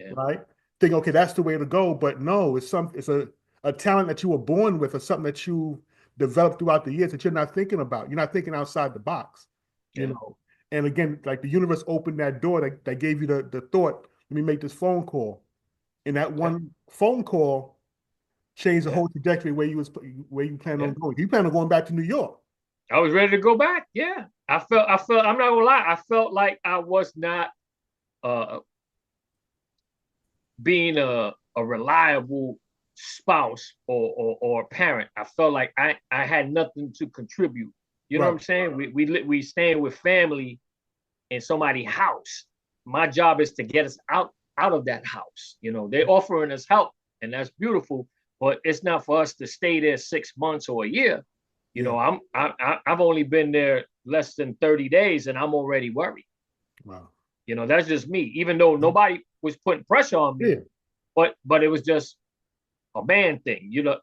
Speaker 1: Yeah.
Speaker 2: right? Think, okay, that's the way to go. But no, it's a talent that you were born with, or something that you developed throughout the years that you're not thinking about. You're not thinking outside the box, you
Speaker 1: Yeah.
Speaker 2: know. And again, like the universe opened that door that gave you the thought, let me make this phone call. And that
Speaker 1: Yeah.
Speaker 2: one phone call changed the
Speaker 1: Yeah.
Speaker 2: whole trajectory where you plan
Speaker 1: Yeah.
Speaker 2: on going. You plan on going back to New York.
Speaker 1: I was ready to go back. Yeah. I felt I'm not gonna lie, I felt like I was not uh being a reliable spouse or parent. I felt like I had nothing to contribute. You know what
Speaker 2: Right.
Speaker 1: I'm saying? We staying with family in somebody's house. My job is to get us out of that house. You know, they're offering us help, and that's beautiful. But it's not for us to stay there 6 months or a year. You
Speaker 2: Yeah.
Speaker 1: know, I've only been there less than 30 days, and I'm already worried.
Speaker 2: Wow.
Speaker 1: You know, that's just me. Even though nobody was putting pressure on me,
Speaker 2: Yeah.
Speaker 1: but it was just a man thing.
Speaker 2: Yeah.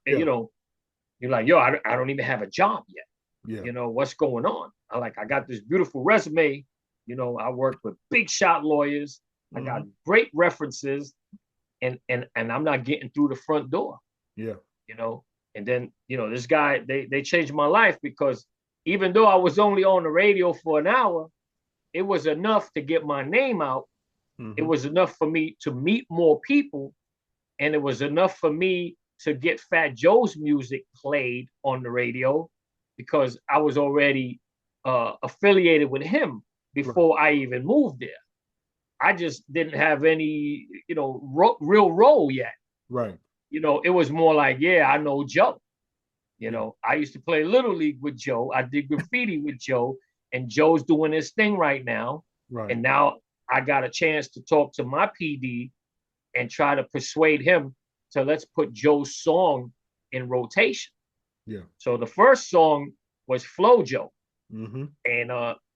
Speaker 1: You're like, yo, I don't even have a job yet.
Speaker 2: Yeah.
Speaker 1: You know, what's going on? I got this beautiful resume. You know, I work with big shot lawyers. I got great references, and I'm not getting through the front door.
Speaker 2: Yeah.
Speaker 1: You know, and then this guy, they changed my life, because even though I was only on the radio for an hour, it was enough to get my name out. It was enough for me to meet more people, and it was enough for me to get Fat Joe's music played on the radio, because I was already affiliated with him
Speaker 2: Right.
Speaker 1: before I even moved there. I just didn't have any, real role yet.
Speaker 2: Right.
Speaker 1: It was more like, yeah, I know Joe.
Speaker 2: Yeah.
Speaker 1: I used to play Little League with Joe. I did graffiti with Joe, and Joe's doing his thing right now.
Speaker 2: Right.
Speaker 1: And now I got a chance to talk to my PD and try to persuade him to let's put Joe's song in rotation.
Speaker 2: Yeah.
Speaker 1: So the first song was Flow Joe, and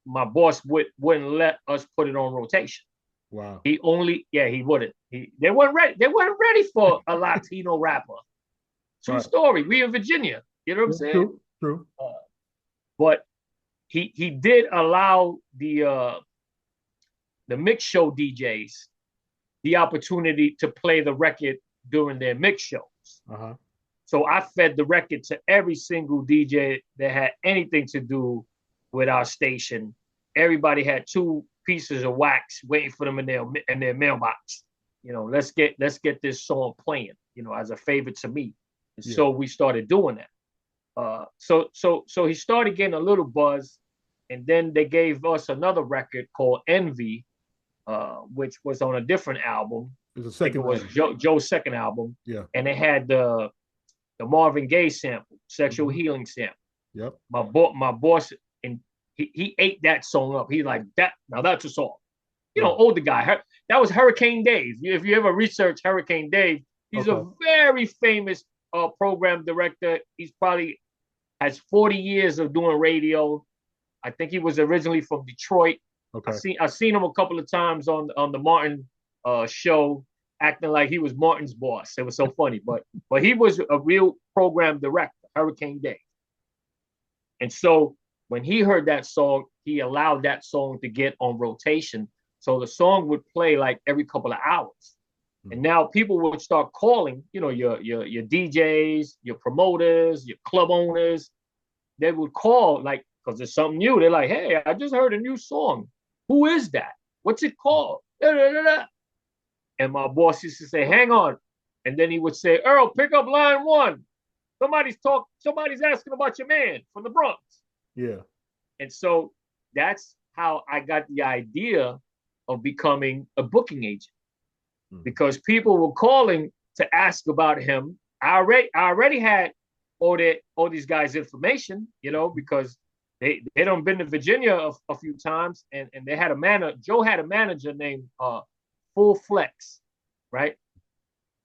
Speaker 1: my boss wouldn't let us put it on rotation.
Speaker 2: Wow.
Speaker 1: He wouldn't. They weren't ready. They weren't ready for a Latino rapper. True story. We in Virginia. You know what I'm saying?
Speaker 2: True.
Speaker 1: But he did allow the mix show DJs the opportunity to play the record during their mix shows. So I fed the record to every single DJ that had anything to do with our station. Everybody had 2 pieces of wax waiting for them in their mailbox. Let's get this song playing, as a favor to me. And so we started doing that. So he started getting a little buzz, and then they gave us another record called Envy, which was on a different album.
Speaker 2: It
Speaker 1: I think it was Joe's second album.
Speaker 2: Yeah.
Speaker 1: And it had the Marvin Gaye sample, Sexual Healing sample.
Speaker 2: Yep.
Speaker 1: My boss, and he ate that song up. He like, that. Now that's a song. Older guy. That was Hurricane Dave. If you ever research Hurricane Dave, he's a very famous program director. He's probably has 40 years of doing radio. I think he was originally from Detroit.
Speaker 2: Okay.
Speaker 1: I've seen him a couple of times on the Martin show, acting like he was Martin's boss. It was so funny, but he was a real program director, Hurricane Dave. And so when he heard that song, he allowed that song to get on rotation. So the song would play like every couple of hours. And now people would start calling, your DJs, your promoters, your club owners. They would call, like, because there's something new. They're like, hey, I just heard a new song. Who is that? What's it called? Da, da, da, da. And my boss used to say, hang on. And then he would say, Earl, pick up line 1. Somebody's asking about your man from the Bronx.
Speaker 2: Yeah.
Speaker 1: And so that's how I got the idea of becoming a booking agent, because people were calling to ask about him. I already had all these guys' information, because they done been to Virginia a few times, and they had a manager. Joe had a manager named Full Flex, right?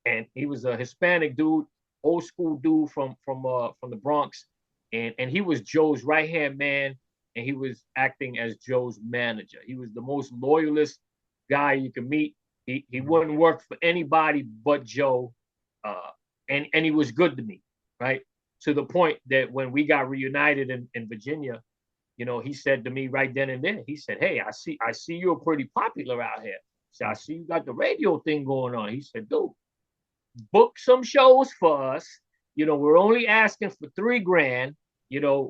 Speaker 1: And he was a Hispanic dude, old school dude from the Bronx, and he was Joe's right hand man, and he was acting as Joe's manager. He was the most loyalist guy you can meet. He wouldn't work for anybody but Joe, and he was good to me, right? To the point that when we got reunited in Virginia, he said to me right then and there, he said, "Hey, I see you're pretty popular out here. So I see you got the radio thing going on." He said, "Dude, book some shows for us. We're only asking for $3,000.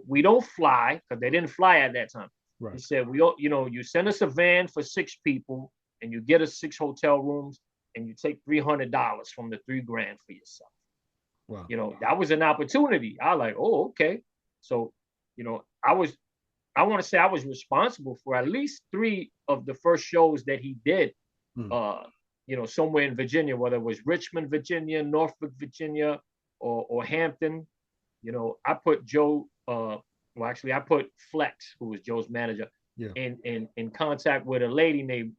Speaker 1: We don't fly, because they didn't fly at that time."
Speaker 2: Right.
Speaker 1: He said, you send us a van for 6 people, and you get us 6 hotel rooms, and you take $300 from the $3,000 for yourself.
Speaker 2: Wow.
Speaker 1: That was an opportunity. I like, oh, okay. So, I want to say I was responsible for at least 3 of the first shows that he did, somewhere in Virginia, whether it was Richmond, Virginia, Norfolk, Virginia, or Hampton. I put Joe, I put Flex, who was Joe's manager, in contact with a lady named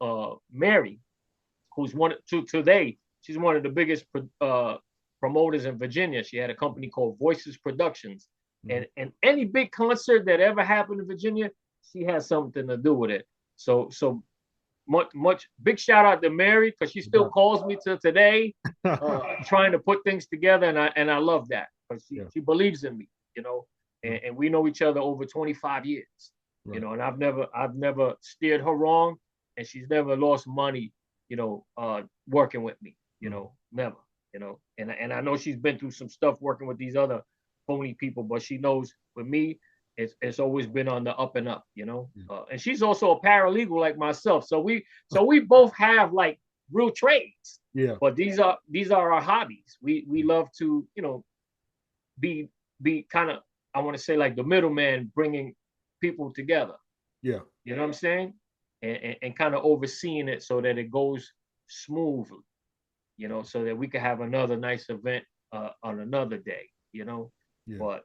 Speaker 1: Mary, who's she's one of the biggest promoters in Virginia. She had a company called Voices Productions. And any big concert that ever happened in Virginia, she has something to do with it. So much big shout out to Mary, because she still calls me to today, trying to put things together, and I love that, because she believes in me, and we know each other over 25 years, and I've never steered her wrong, and she's never lost money, working with me, never, and I know she's been through some stuff working with these other phony people, but she knows with me, it's always been on the up and up, and she's also a paralegal like myself. So we both have like real trades.
Speaker 2: Yeah.
Speaker 1: But these are our hobbies. We love to, be kind of, I want to say, like the middleman, bringing people together.
Speaker 2: Yeah.
Speaker 1: You know what I'm saying? And kind of overseeing it so that it goes smoothly, so that we can have another nice event on another day, Yeah. But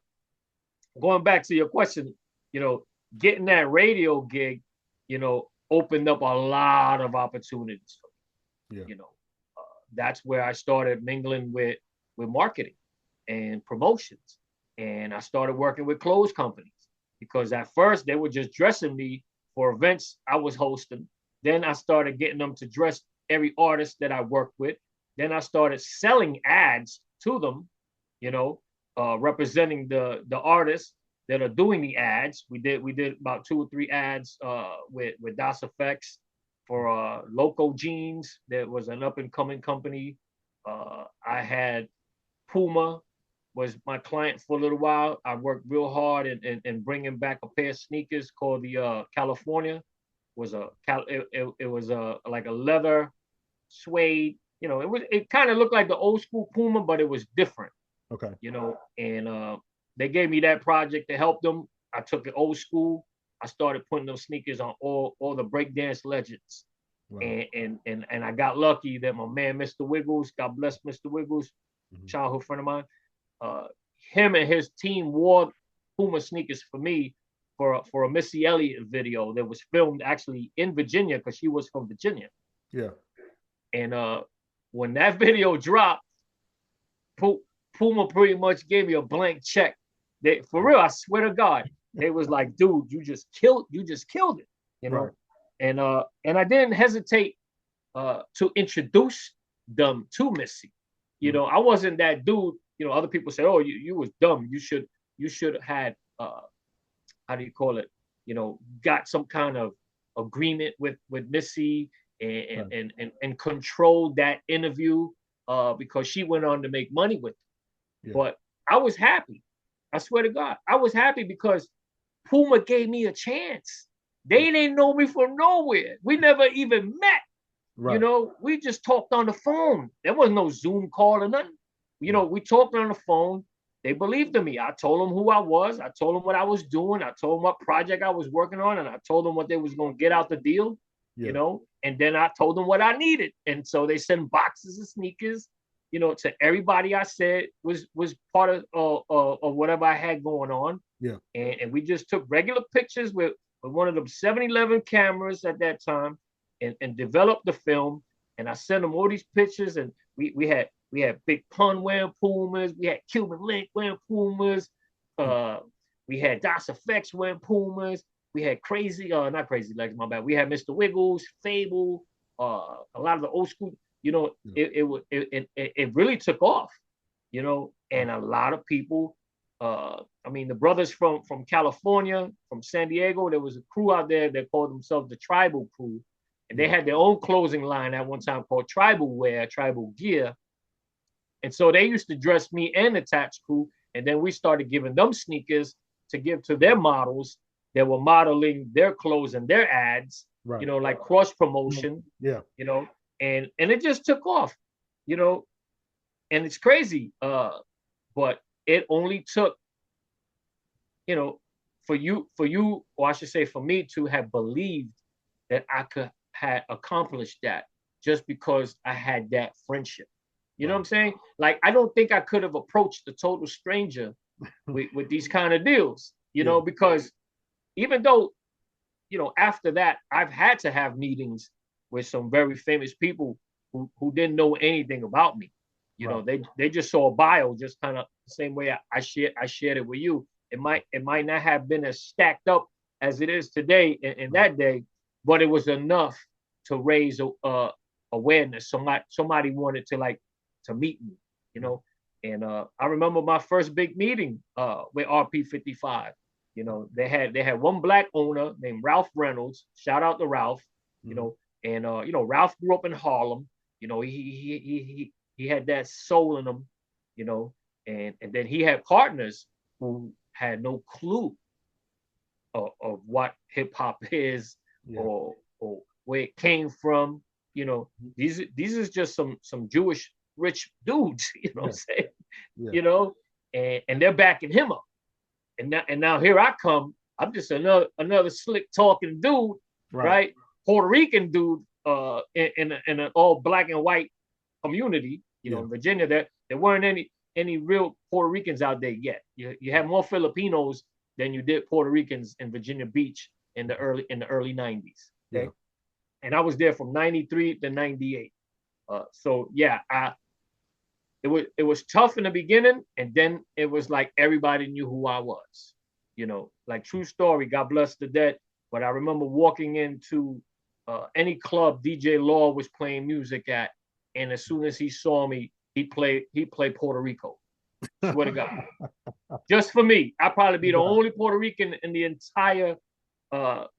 Speaker 1: going back to your question, getting that radio gig, opened up a lot of opportunities for me.
Speaker 2: Yeah.
Speaker 1: That's where I started mingling with marketing and promotions. And I started working with clothes companies, because at first they were just dressing me for events I was hosting. Then I started getting them to dress every artist that I worked with. Then I started selling ads to them, representing the artists that are doing the ads. We did about 2 or 3 ads with Das Effects for Loco Jeans. That was an up and coming company. I had Puma was my client for a little while. I worked real hard in bringing back a pair of sneakers called the California. It was like a leather suede. It kind of looked like the old school Puma, but it was different.
Speaker 2: Okay.
Speaker 1: And they gave me that project to help them. I took it old school. I started putting those sneakers on all the breakdance legends. Wow. And I got lucky that my man, Mr. Wiggles, God bless Mr. Wiggles, childhood friend of mine, him and his team wore Puma sneakers for me for a Missy Elliott video that was filmed actually in Virginia, because she was from Virginia.
Speaker 2: Yeah.
Speaker 1: And when that video dropped, Puma pretty much gave me a blank check. For real, I swear to God, they was like, "Dude, you just killed it,"
Speaker 2: Right.
Speaker 1: And I didn't hesitate to introduce them to Missy. I wasn't that dude. Other people say, "Oh, you was dumb. You should have had how do you call it? Got some kind of agreement with Missy and controlled that interview because she went on to make money with it." Yeah. But I was happy. I swear to God, I was happy because Puma gave me a chance. They didn't know me from nowhere. We never even met. Right. We just talked on the phone. There was no Zoom call or nothing. We talked on the phone, they believed in me. I told them who I was. I told them what I was doing. I told them what project I was working on, and I told them what they was going to get out the deal, and then I told them what I needed. And so they sent boxes of sneakers, to everybody I said was part of whatever I had going on.
Speaker 2: Yeah.
Speaker 1: And we just took regular pictures with one of them 7-Eleven cameras at that time and developed the film. And I sent them all these pictures, and we had Big Pun wearing Pumas, we had Cuban Link wearing Pumas, we had Das Effects wearing Pumas, we had not Crazy Legs, my bad. We had Mr. Wiggles, Fable, a lot of the old school. It really took off, and a lot of people. The brothers from California, from San Diego, there was a crew out there that called themselves the Tribal Crew. And they had their own clothing line at one time called Tribal Wear, Tribal Gear. And so they used to dress me and the Tats crew. And then we started giving them sneakers to give to their models that were modeling their clothes and their ads,
Speaker 2: right.
Speaker 1: Like cross promotion, and it just took off, and it's crazy. But it only took, for you, or I should say for me to have believed that I had accomplished that just because I had that friendship. You know what I'm saying? Like, I don't think I could have approached a total stranger with these kind of deals, because even though, after that, I've had to have meetings with some very famous people who didn't know anything about me. They just saw a bio, just kind of the same way I shared it with you. It might not have been as stacked up as it is today in that day, but it was enough to raise awareness. Somebody wanted to meet me, And I remember my first big meeting with RP55. They had one black owner named Ralph Reynolds. Shout out to Ralph. And Ralph grew up in Harlem. He had that soul in him. And then he had partners who had no clue of what hip hop is, or where it came from. These is just some Jewish rich dudes, what I'm saying? And they're backing him up. And now here I come. I'm just another slick talking dude, right? Puerto Rican dude in an all black and white community, in Virginia. There weren't any real Puerto Ricans out there yet. You had more Filipinos than you did Puerto Ricans in Virginia Beach in the early 90s. Okay. And I was there from 93 to 98. It was tough in the beginning, and then it was like everybody knew who I was. Like, true story, God bless the dead. But I remember walking into any club DJ Law was playing music at, and as soon as he saw me, he played Puerto Rico. Swear to God. Just for me. I'd probably be the only Puerto Rican in the entire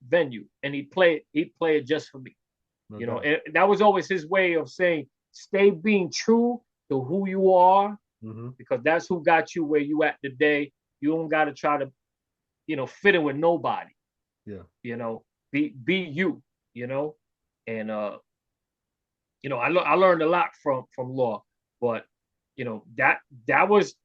Speaker 1: venue, and he played it just for me. And that was always his way of saying, stay being true to who you are, because that's who got you where you at today. You don't got to try to, fit in with nobody. Be you. And I learned a lot from Law, but that was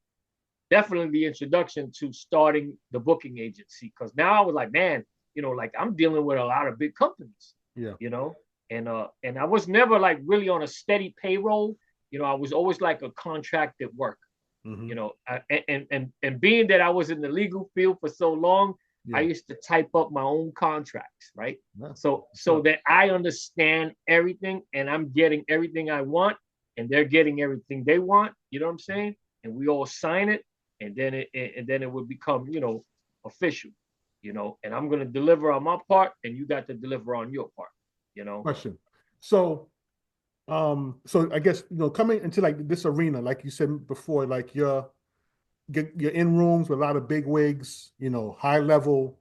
Speaker 1: definitely the introduction to starting the booking agency, because now I was like, man, like, I'm dealing with a lot of big companies. And I was never like really on a steady payroll. I was always like a contracted work. And being that I was in the legal field for so long, I used to type up my own contracts, right? So that I understand everything, and I'm getting everything I want, and they're getting everything they want. You know what I'm saying? And we all sign it, and then it would become, official. And I'm gonna deliver on my part, and you got to deliver on your part.
Speaker 2: Question. So I guess, coming into like this arena, like you said before, like you're in rooms with a lot of big wigs, high level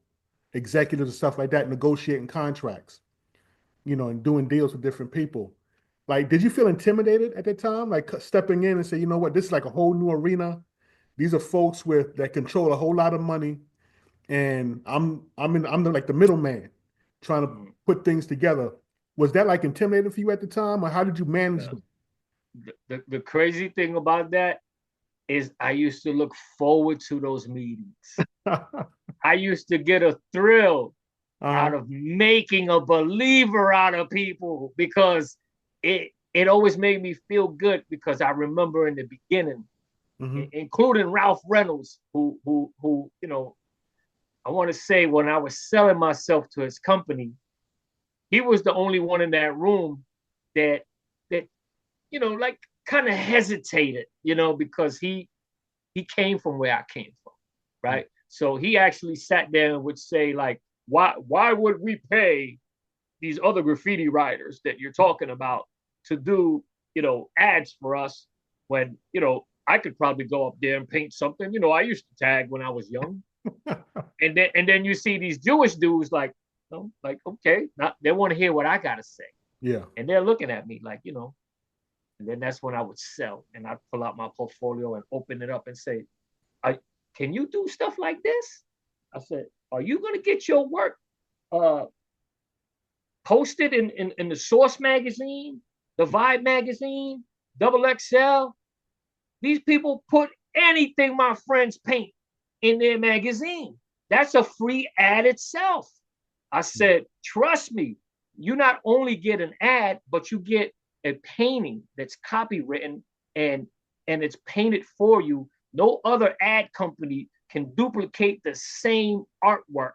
Speaker 2: executives and stuff like that, negotiating contracts, and doing deals with different people. Like, did you feel intimidated at that time? Like, stepping in and say, you know what, this is like a whole new arena. These are folks that control a whole lot of money, and I'm like the middleman trying to put things together. Was that like intimidating for you at the time, or how did you manage them?
Speaker 1: The crazy thing about that, is I used to look forward to those meetings. I used to get a thrill out of making a believer out of people because it always made me feel good because I remember in the beginning, including Ralph Reynolds, who you know, I want to say when I was selling myself to his company, he was the only one in that room that you know, like kind of hesitated, you know, because he came from where I came from, right? So he actually sat there and would say, like, why would we pay these other graffiti writers that you're talking about to do, you know, ads for us when, you know, I could probably go up there and paint something. You know, I used to tag when I was young. And then you see these Jewish dudes like, you know, like, okay, not, they want to hear what I gotta say.
Speaker 2: Yeah.
Speaker 1: And they're looking at me like, you know, and then that's when I would sell and I'd pull out my portfolio and open it up and say, can you do stuff like this? I said, are you gonna get your work posted in the Source magazine, the Vibe magazine, Double XL? These people put anything my friends paint in their magazine. That's a free ad itself. I said, trust me, you not only get an ad, but you get a painting that's copywritten and it's painted for you. No other ad company can duplicate the same artwork.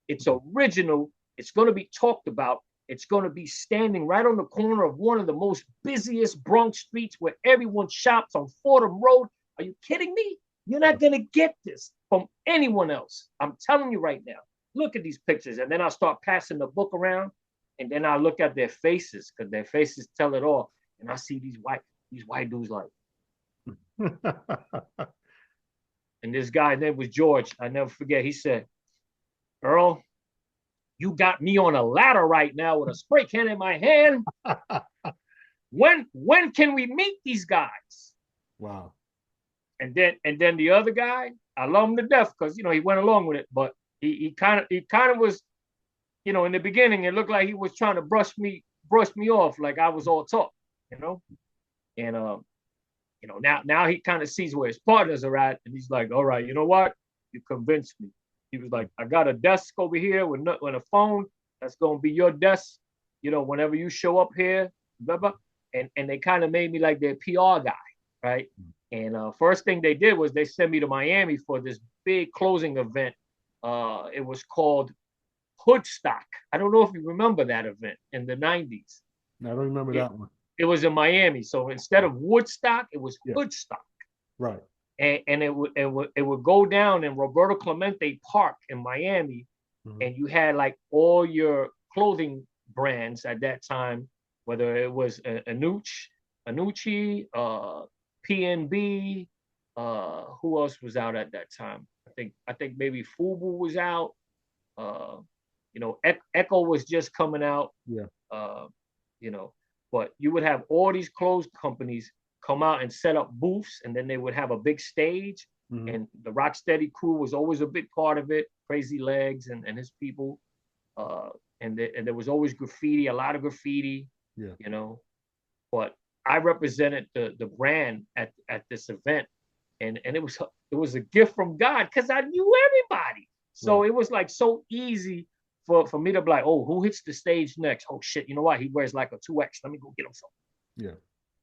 Speaker 1: It's original. It's going to be talked about. It's going to be standing right on the corner of one of the most busiest Bronx streets where everyone shops on Fordham Road. Are you kidding me? You're not going to get this from anyone else. I'm telling you right now. Look at these pictures. And then I'll start passing the book around. And then I look at their faces because their faces tell it all. And I see these white dudes like. And this guy's name was George. I never forget. He said, Earl, you got me on a ladder right now with a spray can in my hand. When can we meet these guys?
Speaker 2: Wow.
Speaker 1: And then the other guy, I love him to death because, you know, he went along with it, but he kind of was, you know, in the beginning it looked like he was trying to brush me off like I was all talk, you know. And you know, now he kind of sees where his partners are at, and he's like, all right, you know what? You convinced me. He was like, I got a desk over here with a phone. That's gonna be your desk. You know, whenever you show up here, blah blah. And they kind of made me like their PR guy, right? And first thing they did was they sent me to Miami for this big closing event. It was called Hoodstock. I don't know if you remember that event in the 90s.
Speaker 2: I don't remember that one.
Speaker 1: It was in Miami. So instead of Woodstock, it was Hoodstock.
Speaker 2: Right.
Speaker 1: And it would go down in Roberto Clemente Park in Miami. And you had like all your clothing brands at that time, whether it was Anucci, PNB, who else was out at that time? I think maybe Fubu was out. You know, Echo was just coming out.
Speaker 2: Yeah.
Speaker 1: You know, but you would have all these clothes companies come out and set up booths, and then they would have a big stage. And the Rocksteady crew was always a big part of it. Crazy Legs and his people, and there was always graffiti, a lot of graffiti.
Speaker 2: Yeah.
Speaker 1: You know, but I represented the brand at this event, and it was a gift from God because I knew everybody. So it was like so easy for me to be like, oh, who hits the stage next? Oh shit, you know what? He wears like a 2X. Let me go get him something.
Speaker 2: Yeah.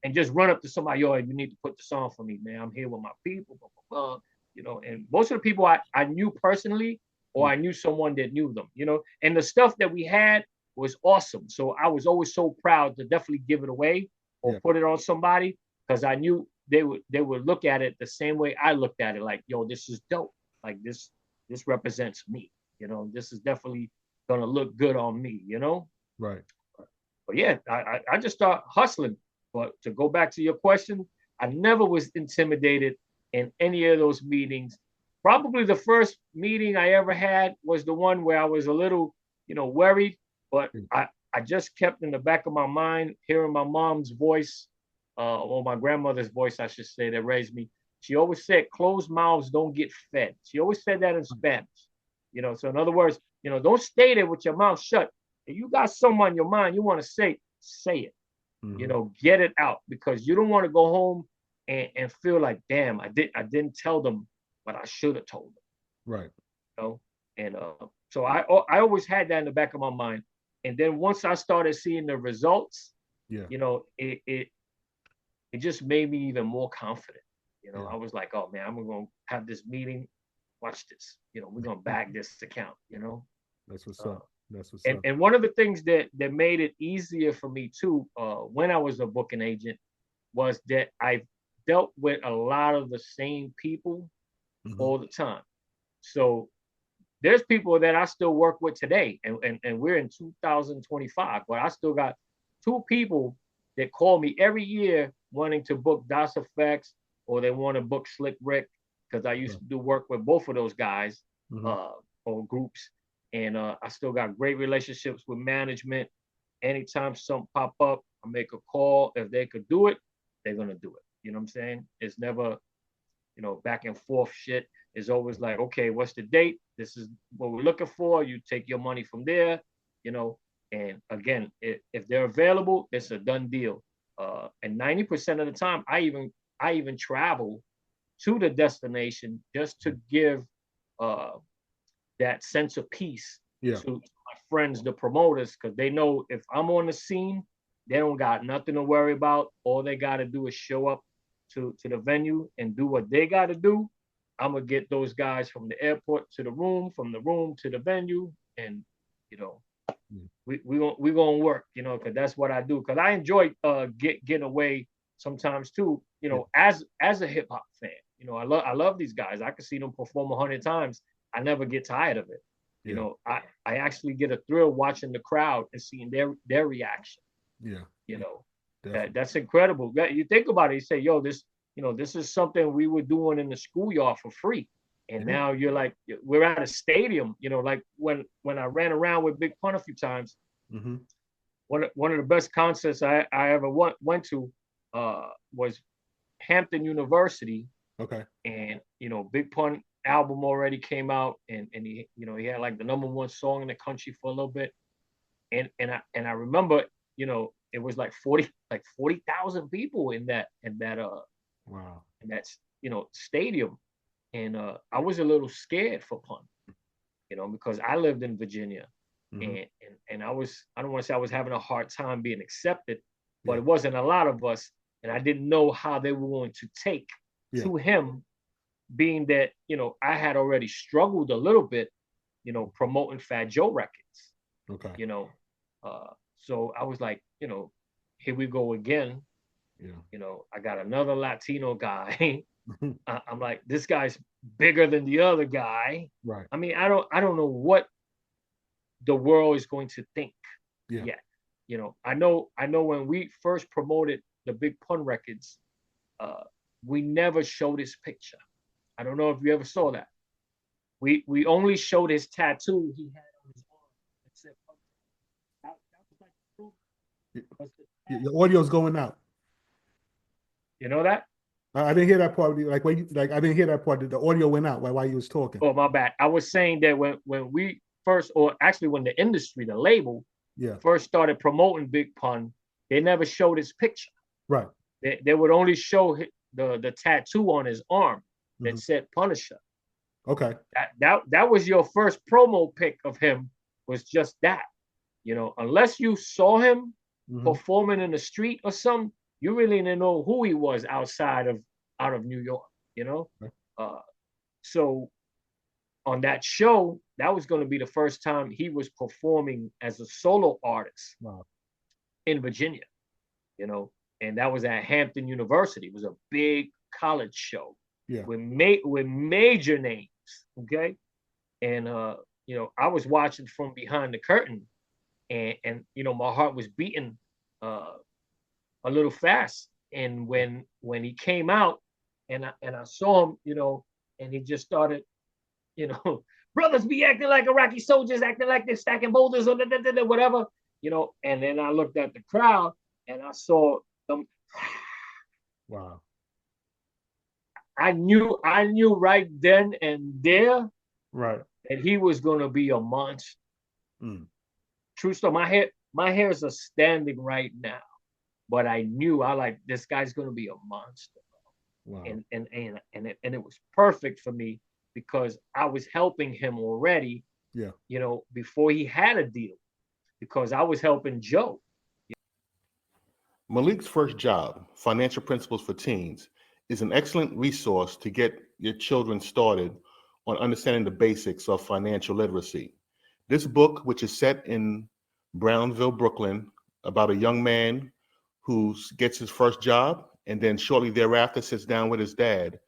Speaker 1: And just run up to somebody, yo, you need to put the song for me, man. I'm here with my people, blah, blah, blah. You know, and most of the people I knew personally, or I knew someone that knew them, you know, and the stuff that we had was awesome. So I was always so proud to definitely give it away or put it on somebody because I knew they would look at it the same way I looked at it, like, yo, this is dope. Like this represents me, you know, this is definitely gonna look good on me, you know?
Speaker 2: Right.
Speaker 1: But yeah, I just start hustling. But to go back to your question, I never was intimidated in any of those meetings. Probably the first meeting I ever had was the one where I was a little, you know, worried, but I just kept in the back of my mind hearing my mom's voice, or my grandmother's voice, I should say, that raised me. She always said, closed mouths don't get fed. She always said that in Spanish. You know, so in other words, you know, don't stay there with your mouth shut. If you got something on your mind you want to say it. You know, get it out, because you don't want to go home and feel like, damn, I didn't tell them what I should have told them,
Speaker 2: Right.
Speaker 1: you know. And so I always had that in the back of my mind. And then once I started seeing the results,
Speaker 2: Yeah.
Speaker 1: you know, it just made me even more confident. You know,
Speaker 2: Yeah.
Speaker 1: I was like, oh man, I'm gonna have this meeting. Watch this. You know, we're gonna bag this account. You know,
Speaker 2: That's what's
Speaker 1: uh,
Speaker 2: up. That's what's
Speaker 1: and
Speaker 2: up.
Speaker 1: and one of the things that made it easier for me too, when I was a booking agent, was that I dealt with a lot of the same people
Speaker 2: Mm-hmm.
Speaker 1: all the time. So there's people that I still work with today, and we're in 2025, but I still got two people that call me every year wanting to book Das Effects, or they want to book Slick Rick, because I used
Speaker 2: Right.
Speaker 1: to do work with both of those guys,
Speaker 2: Mm-hmm.
Speaker 1: uh, or groups, and I still got great relationships with management. Anytime something pop up, I make a call. If they could do it, they're gonna do it. You know what I'm saying? It's never, back and forth shit. Is always like, okay, what's the date? This is what we're looking for. You take your money from there, you know. And again, if they're available, it's a done deal. And 90% of the time, I even travel to the destination just to give uh, that sense of peace
Speaker 2: Yeah.
Speaker 1: to my friends, the promoters, because they know if I'm on the scene, they don't got nothing to worry about. All they got to do is show up to the venue and do what they got to do. I'm gonna get those guys from the airport to the room, from the room to the venue, and you know,
Speaker 2: Yeah.
Speaker 1: we gonna work, because that's what I do. Because I enjoy getting away sometimes too.
Speaker 2: Yeah.
Speaker 1: As a hip hop fan, I love these guys. I can see them perform 100 times. I never get tired of it.
Speaker 2: Yeah.
Speaker 1: I actually get a thrill watching the crowd and seeing their reaction.
Speaker 2: Yeah.
Speaker 1: You know,
Speaker 2: Definitely.
Speaker 1: that's incredible. You think about it, you say, yo, this is something we were doing in the schoolyard for free. And
Speaker 2: Yeah.
Speaker 1: now you're like, we're at a stadium, like when I ran around with Big Pun a few times,
Speaker 2: Mm-hmm.
Speaker 1: one of the best concerts I ever went to was Hampton University.
Speaker 2: Okay.
Speaker 1: And, Big Pun album already came out, and he had like the number one song in the country for a little bit. And I remember, it was like 40,000 people
Speaker 2: Wow.
Speaker 1: in that stadium. And I was a little scared for Pun, because I lived in Virginia,
Speaker 2: Mm-hmm.
Speaker 1: and I don't want to say I was having a hard time being accepted, but
Speaker 2: Yeah.
Speaker 1: it wasn't a lot of us, and I didn't know how they were going to take
Speaker 2: Yeah.
Speaker 1: to him, being that I had already struggled a little bit, promoting Fat Joe records,
Speaker 2: Okay.
Speaker 1: you know. So I was like, here we go again.
Speaker 2: Yeah.
Speaker 1: I got another Latino guy. I'm like, this guy's bigger than the other guy.
Speaker 2: Right.
Speaker 1: I mean, I don't know what the world is going to think
Speaker 2: Yeah.
Speaker 1: yet. I know when we first promoted the Big Pun records, uh, we never showed his picture. I don't know if you ever saw that. We only showed his tattoo he had on his arm that said Pun. That was like the proof.
Speaker 2: Your audio's going out.
Speaker 1: You know that?
Speaker 2: I didn't hear that part. I didn't hear that part. The audio went out while you was talking.
Speaker 1: Oh, my bad. I was saying that when we first, or actually when the industry, the label,
Speaker 2: Yeah.
Speaker 1: first started promoting Big Pun, they never showed his picture.
Speaker 2: Right.
Speaker 1: They would only show the tattoo on his arm that
Speaker 2: Mm-hmm.
Speaker 1: said Punisher.
Speaker 2: Okay.
Speaker 1: That was your first promo pic of him, was just that. Unless you saw him
Speaker 2: Mm-hmm.
Speaker 1: performing in the street or something, you really didn't know who he was out of New York.
Speaker 2: Okay.
Speaker 1: So on that show, that was going to be the first time he was performing as a solo artist
Speaker 2: Wow.
Speaker 1: in Virginia. And that was at Hampton University. It was a big college show.
Speaker 2: Yeah.
Speaker 1: with major names. Okay, and I was watching from behind the curtain, and my heart was beating a little fast. And when he came out, and I saw him, and he just started, you know, brothers be acting like Iraqi soldiers, acting like they're stacking boulders or whatever, And then I looked at the crowd and I saw them.
Speaker 2: Wow.
Speaker 1: I knew right then and there
Speaker 2: Right.
Speaker 1: that he was gonna be a monster.
Speaker 2: Mm.
Speaker 1: True story. My hairs are standing right now, but I knew this guy's gonna be a monster.
Speaker 2: Wow.
Speaker 1: And it was perfect for me because I was helping him already,
Speaker 2: Yeah.
Speaker 1: before he had a deal, because I was helping Joe.
Speaker 5: Malik's first job, Financial Principles for Teens, is an excellent resource to get your children started on understanding the basics of financial literacy. This book, which is set in Brownsville, Brooklyn, about a young man who gets his first job and then shortly thereafter sits down with his dad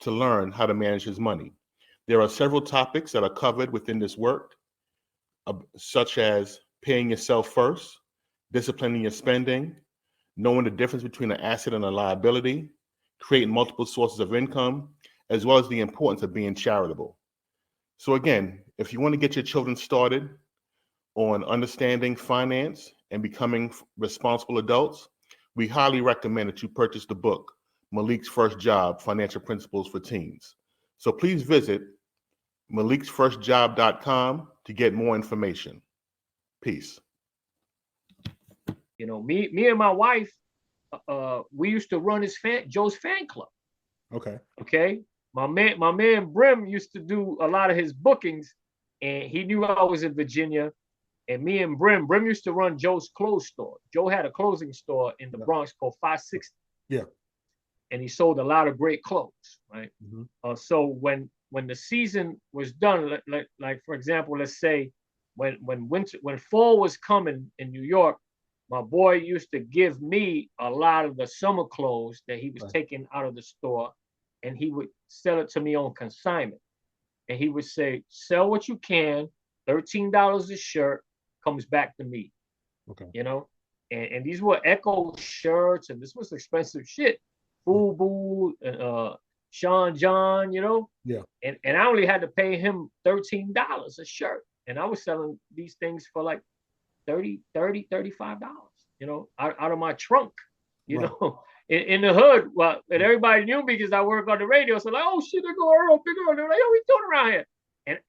Speaker 5: to learn how to manage his money. There are several topics that are covered within this work, such as paying yourself first, disciplining your spending, knowing the difference between an asset and a liability, creating multiple sources of income, as well as the importance of being charitable. So again, if you want to get your children started on understanding finance and becoming responsible adults, we highly recommend that you purchase the book, Malik's First Job, Financial Principles for Teens. So please visit maliksfirstjob.com to get more information. Peace.
Speaker 1: Me and my wife, we used to run Joe's fan club.
Speaker 2: Okay.
Speaker 1: Okay. My man Brim used to do a lot of his bookings, and he knew I was in Virginia. And me and Brim used to run Joe's clothes store. Joe had a clothing store in the Bronx called 560.
Speaker 2: Yeah.
Speaker 1: And he sold a lot of great clothes, right?
Speaker 2: Mm-hmm.
Speaker 1: So when the season was done, like for example, let's say when fall was coming in New York, my boy used to give me a lot of the summer clothes that he was taking out of the store, and he would sell it to me on consignment. And he would say, sell what you can, $13 a shirt, comes back to me.
Speaker 2: Okay.
Speaker 1: And these were Echo shirts, and this was expensive shit. Boo and Sean John,
Speaker 2: Yeah.
Speaker 1: And I only had to pay him $13 a shirt. And I was selling these things for like $35, out of my trunk, in the hood. Well, and everybody knew me because I work on the radio. So like, oh shit, they go Earl, Big Earl. They're like, oh, we doing around here?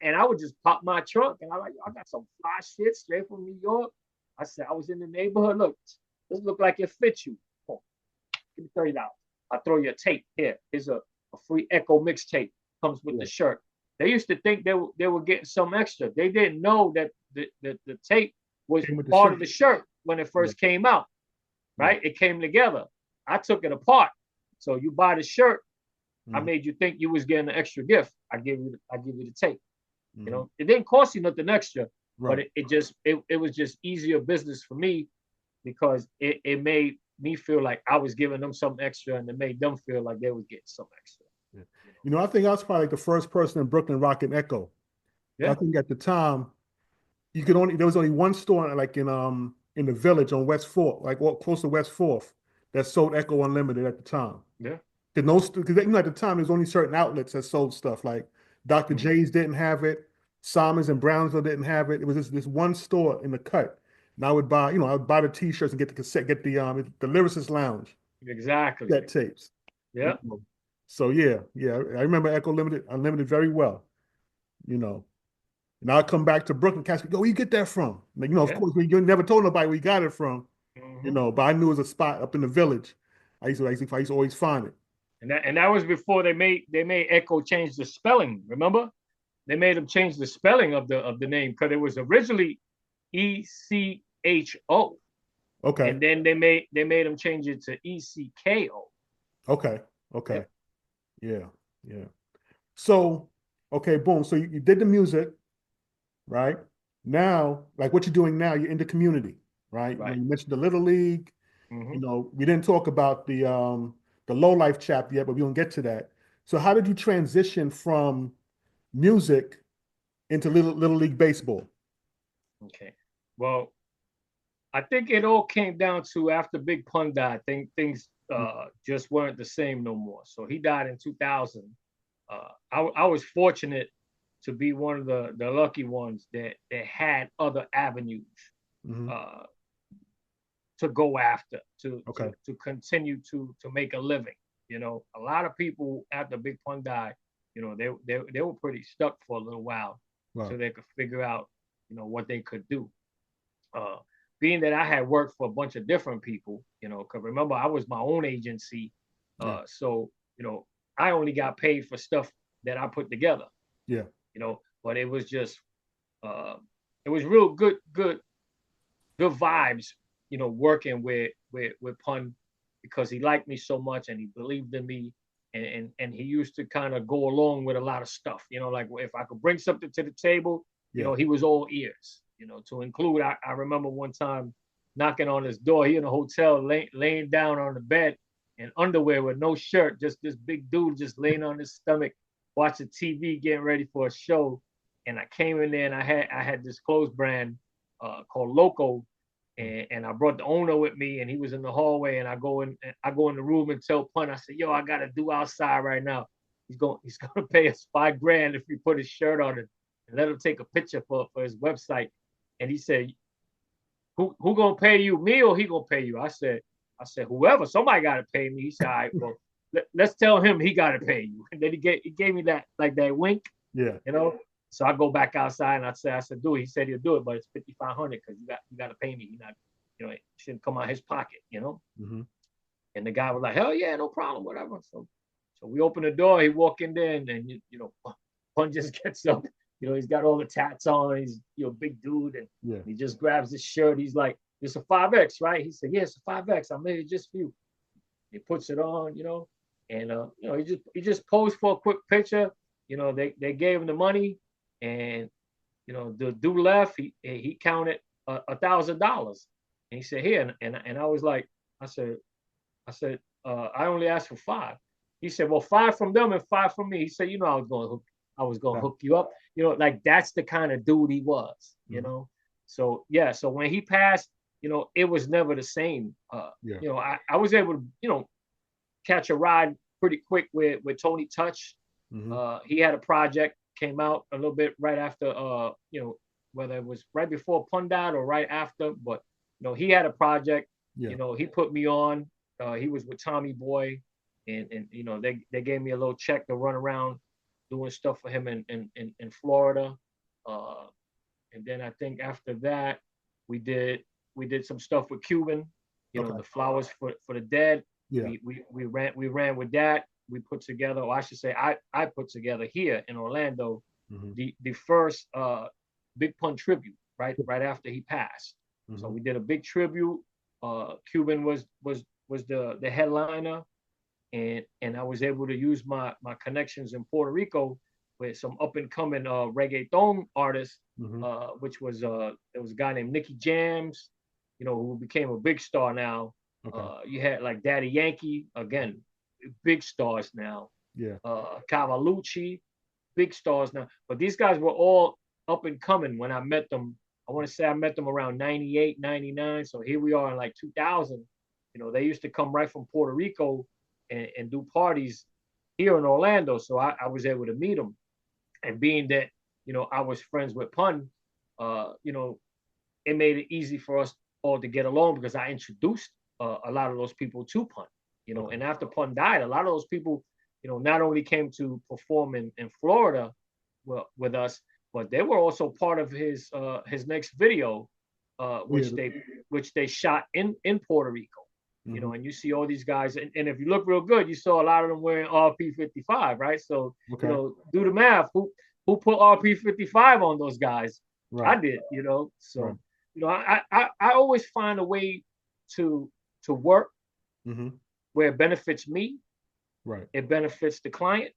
Speaker 1: And I would just pop my trunk, and I got some fly shit straight from New York. I said, I was in the neighborhood. Look, this look like it fits you. Oh, give me $30. I throw you a tape here. Here's a free Echo mixtape. Comes with the shirt. They used to think they were getting some extra. They didn't know that the tape was part of the shirt when it first came out. Right? It came together. I took it apart. So you buy the shirt, I made you think you was getting an extra gift. I give you the tape. It didn't cost you nothing extra, but it was just easier business for me because it made me feel like I was giving them something extra, and it made them feel like they was getting something extra.
Speaker 2: I think I was probably like the first person in Brooklyn rocking Echo.
Speaker 1: Yeah.
Speaker 2: I think at the time there was only one store like in the Village on West 4th, like close to West 4th, that sold Echo Unlimited at the time.
Speaker 1: Yeah.
Speaker 2: Because at the time there's only certain outlets that sold stuff. Like Dr. J's didn't have it, Simons and Brownsville didn't have it. It was this one store in the cut. And I would buy, the T-shirts and get the cassette, get the Lyricist Lounge.
Speaker 1: Exactly.
Speaker 2: That tapes.
Speaker 1: Yeah.
Speaker 2: So yeah. I remember Echo Unlimited very well. And I'll come back to Brooklyn, cats go, where you get that from? Like, of course, you never told nobody where you got it from. But I knew it was a spot up in the Village. I used to always find it.
Speaker 1: And that was before they made Echo change the spelling. Remember, they made them change the spelling of the name because it was originally ECHO.
Speaker 2: Okay.
Speaker 1: And then they made them change it to ECKO.
Speaker 2: Okay. Yeah. So, okay, boom. So you did the music, right? Now, like what you're doing now, you're in the community, right? You mentioned the Little League. We didn't talk about the Low Life chapter yet, but we're gonna get to that. So how did you transition from music into Little League baseball?
Speaker 1: Okay. Well, I think it all came down to after Big Pun died, things just weren't the same no more. So he died in 2000. I was fortunate to be one of the lucky ones that had other avenues to go after, to continue to make a living. A lot of people after Big Pun died, they were pretty stuck for a little while, so they could figure out, what they could do. Being that I had worked for a bunch of different people, because remember I was my own agency, so I only got paid for stuff that I put together.
Speaker 2: Yeah.
Speaker 1: But it was just it was real good vibes, working with Pun, because he liked me so much and he believed in me, and he used to kind of go along with a lot of stuff, like if I could bring something to the table, he was all ears, to include. I remember one time knocking on his door, he in a hotel, laying down on the bed in underwear with no shirt, just this big dude just laying on his stomach, watching TV, getting ready for a show. And I came in there and I had this clothes brand called Loco, and I brought the owner with me, and he was in the hallway, and I go in the room and tell Pun, I said, yo, I got to do outside right now. He's gonna pay us $5,000 if we put his shirt on it and let him take a picture for his website. And he said, who gonna pay you, me or he gonna pay you? I said, whoever, somebody gotta pay me. He said, all right, well, let's tell him he gotta pay you. And then he gave me that, like, that wink.
Speaker 2: Yeah.
Speaker 1: So I go back outside and I said, do it. He said he'll do it, but it's $5,500 because you got to pay me. It shouldn't come out his pocket,
Speaker 2: Mm-hmm.
Speaker 1: And the guy was like, hell yeah, no problem, whatever. So we open the door. He walk in there, and then Pun just gets up. He's got all the tats on. He's a big dude, and he just grabs his shirt. He's like, "It's a 5X, right?" He said, "Yeah, it's a 5X. I made it just for you." He puts it on, and he just posed for a quick picture. They gave him the money. And the dude left. He counted $1,000, and he said, here. And I was like, I said, I only asked for 5. He said, well, 5 from them and 5 from me. He said, I was gonna hook you up. Like, that's the kind of dude he was.
Speaker 2: Mm-hmm.
Speaker 1: So yeah. So when he passed, it was never the same. I was able to catch a ride pretty quick with Tony Touch.
Speaker 2: Mm-hmm.
Speaker 1: He had a project. Came out a little bit right after, whether it was right before Pun died or right after, but he had a project. He put me on. He was with Tommy Boy, and they gave me a little check to run around doing stuff for him in Florida. And then I think after that we did some stuff with Cuban, the flowers for the dead.
Speaker 2: Yeah.
Speaker 1: We ran with that. We put together, or I should say, I put together here in Orlando,
Speaker 2: mm-hmm.
Speaker 1: the first Big Pun tribute, right after he passed.
Speaker 2: Mm-hmm.
Speaker 1: So we did a big tribute. Cuban was the headliner, and I was able to use my connections in Puerto Rico with some up and coming reggaeton artists,
Speaker 2: mm-hmm.
Speaker 1: Which was there was a guy named Nicky Jams, who became a big star now.
Speaker 2: Okay.
Speaker 1: You had like Daddy Yankee, again, big stars now.
Speaker 2: Yeah.
Speaker 1: Cavalucci, big stars now. But these guys were all up and coming when I met them. I want to say I met them around 98, 99. So here we are in like 2000. They used to come right from Puerto Rico and do parties here in Orlando. So I was able to meet them. And being that, I was friends with Pun, it made it easy for us all to get along because I introduced a lot of those people to Pun. And after Pun died, a lot of those people, not only came to perform in Florida with us, but they were also part of his next video, which they shot in Puerto Rico.
Speaker 2: Mm-hmm.
Speaker 1: And you see all these guys, and if you look real good, you saw a lot of them wearing RP55, right? So do the math. Who put RP55 on those guys? Right. I did, So right. I always find a way to work.
Speaker 2: Mm-hmm.
Speaker 1: Where it benefits me,
Speaker 2: right?
Speaker 1: It benefits the client,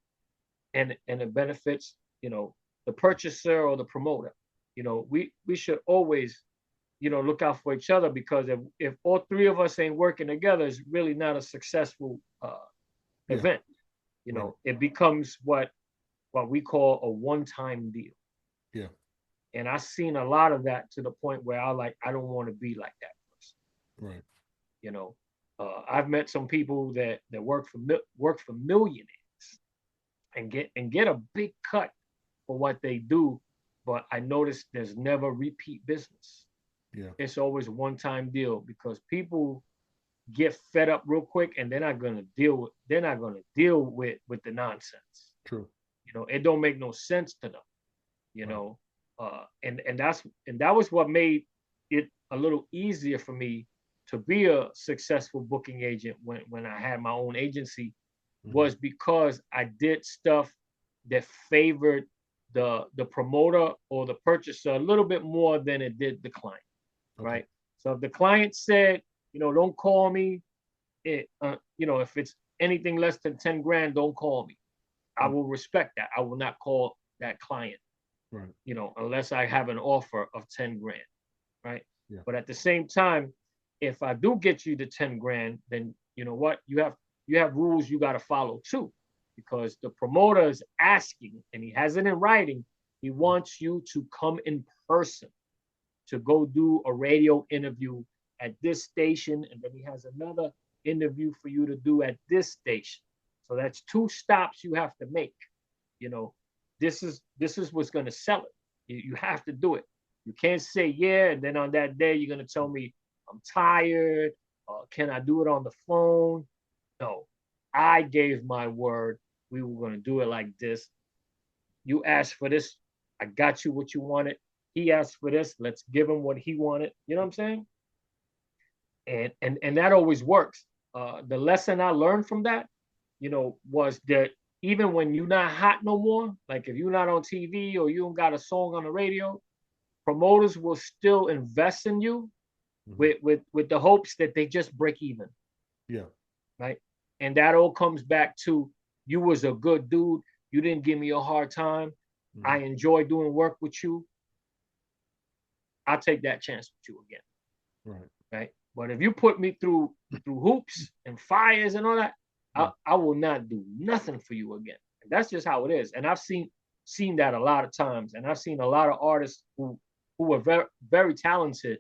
Speaker 1: and it benefits the purchaser or the promoter. We should always look out for each other, because if all 3 of us ain't working together, it's really not a successful event. Right. It becomes what we call a one-time deal.
Speaker 2: Yeah.
Speaker 1: And I've seen a lot of that, to the point where I don't want to be like that person.
Speaker 2: Right.
Speaker 1: I've met some people that work for millionaires and get a big cut for what they do, but I noticed there's never repeat business.
Speaker 2: Yeah,
Speaker 1: it's always one-time deal, because people get fed up real quick, and they're not gonna deal with the nonsense.
Speaker 2: True.
Speaker 1: It don't make no sense to them. And that was what made it a little easier for me to be a successful booking agent when I had my own agency, was because I did stuff that favored the promoter or the purchaser a little bit more than it did the client, right? So if the client said, don't call me, if it's anything less than 10 grand, don't call me. I will respect that. I will not call that client,
Speaker 2: Right.
Speaker 1: Unless I have an offer of 10 grand, right?
Speaker 2: Yeah.
Speaker 1: But at the same time, if I do get you the 10 grand, then you know what? You have rules you got to follow too, because the promoter is asking, and he has it in writing. He wants you to come in person to go do a radio interview at this station, and then he has another interview for you to do at this station. So that's 2 stops you have to make. This is what's going to sell it. You have to do it. You can't say yeah, and then on that day you're going to tell me I'm tired. Can I do it on the phone? No, I gave my word. We were going to do it like this. You asked for this. I got you what you wanted. He asked for this. Let's give him what he wanted. You know what I'm saying? And that always works. The lesson I learned from that, was that even when you're not hot no more, like if you're not on TV or you don't got a song on the radio, promoters will still invest in you with the hopes that they just break even.
Speaker 2: Yeah.
Speaker 1: Right. And that all comes back to, you was a good dude. You didn't give me a hard time. I enjoy doing work with you. I'll take that chance with you again.
Speaker 2: Right.
Speaker 1: Right. But if you put me through hoops and fires and all that, I will not do nothing for you again. And that's just how it is. And I've seen that a lot of times. And I've seen a lot of artists who are very, very talented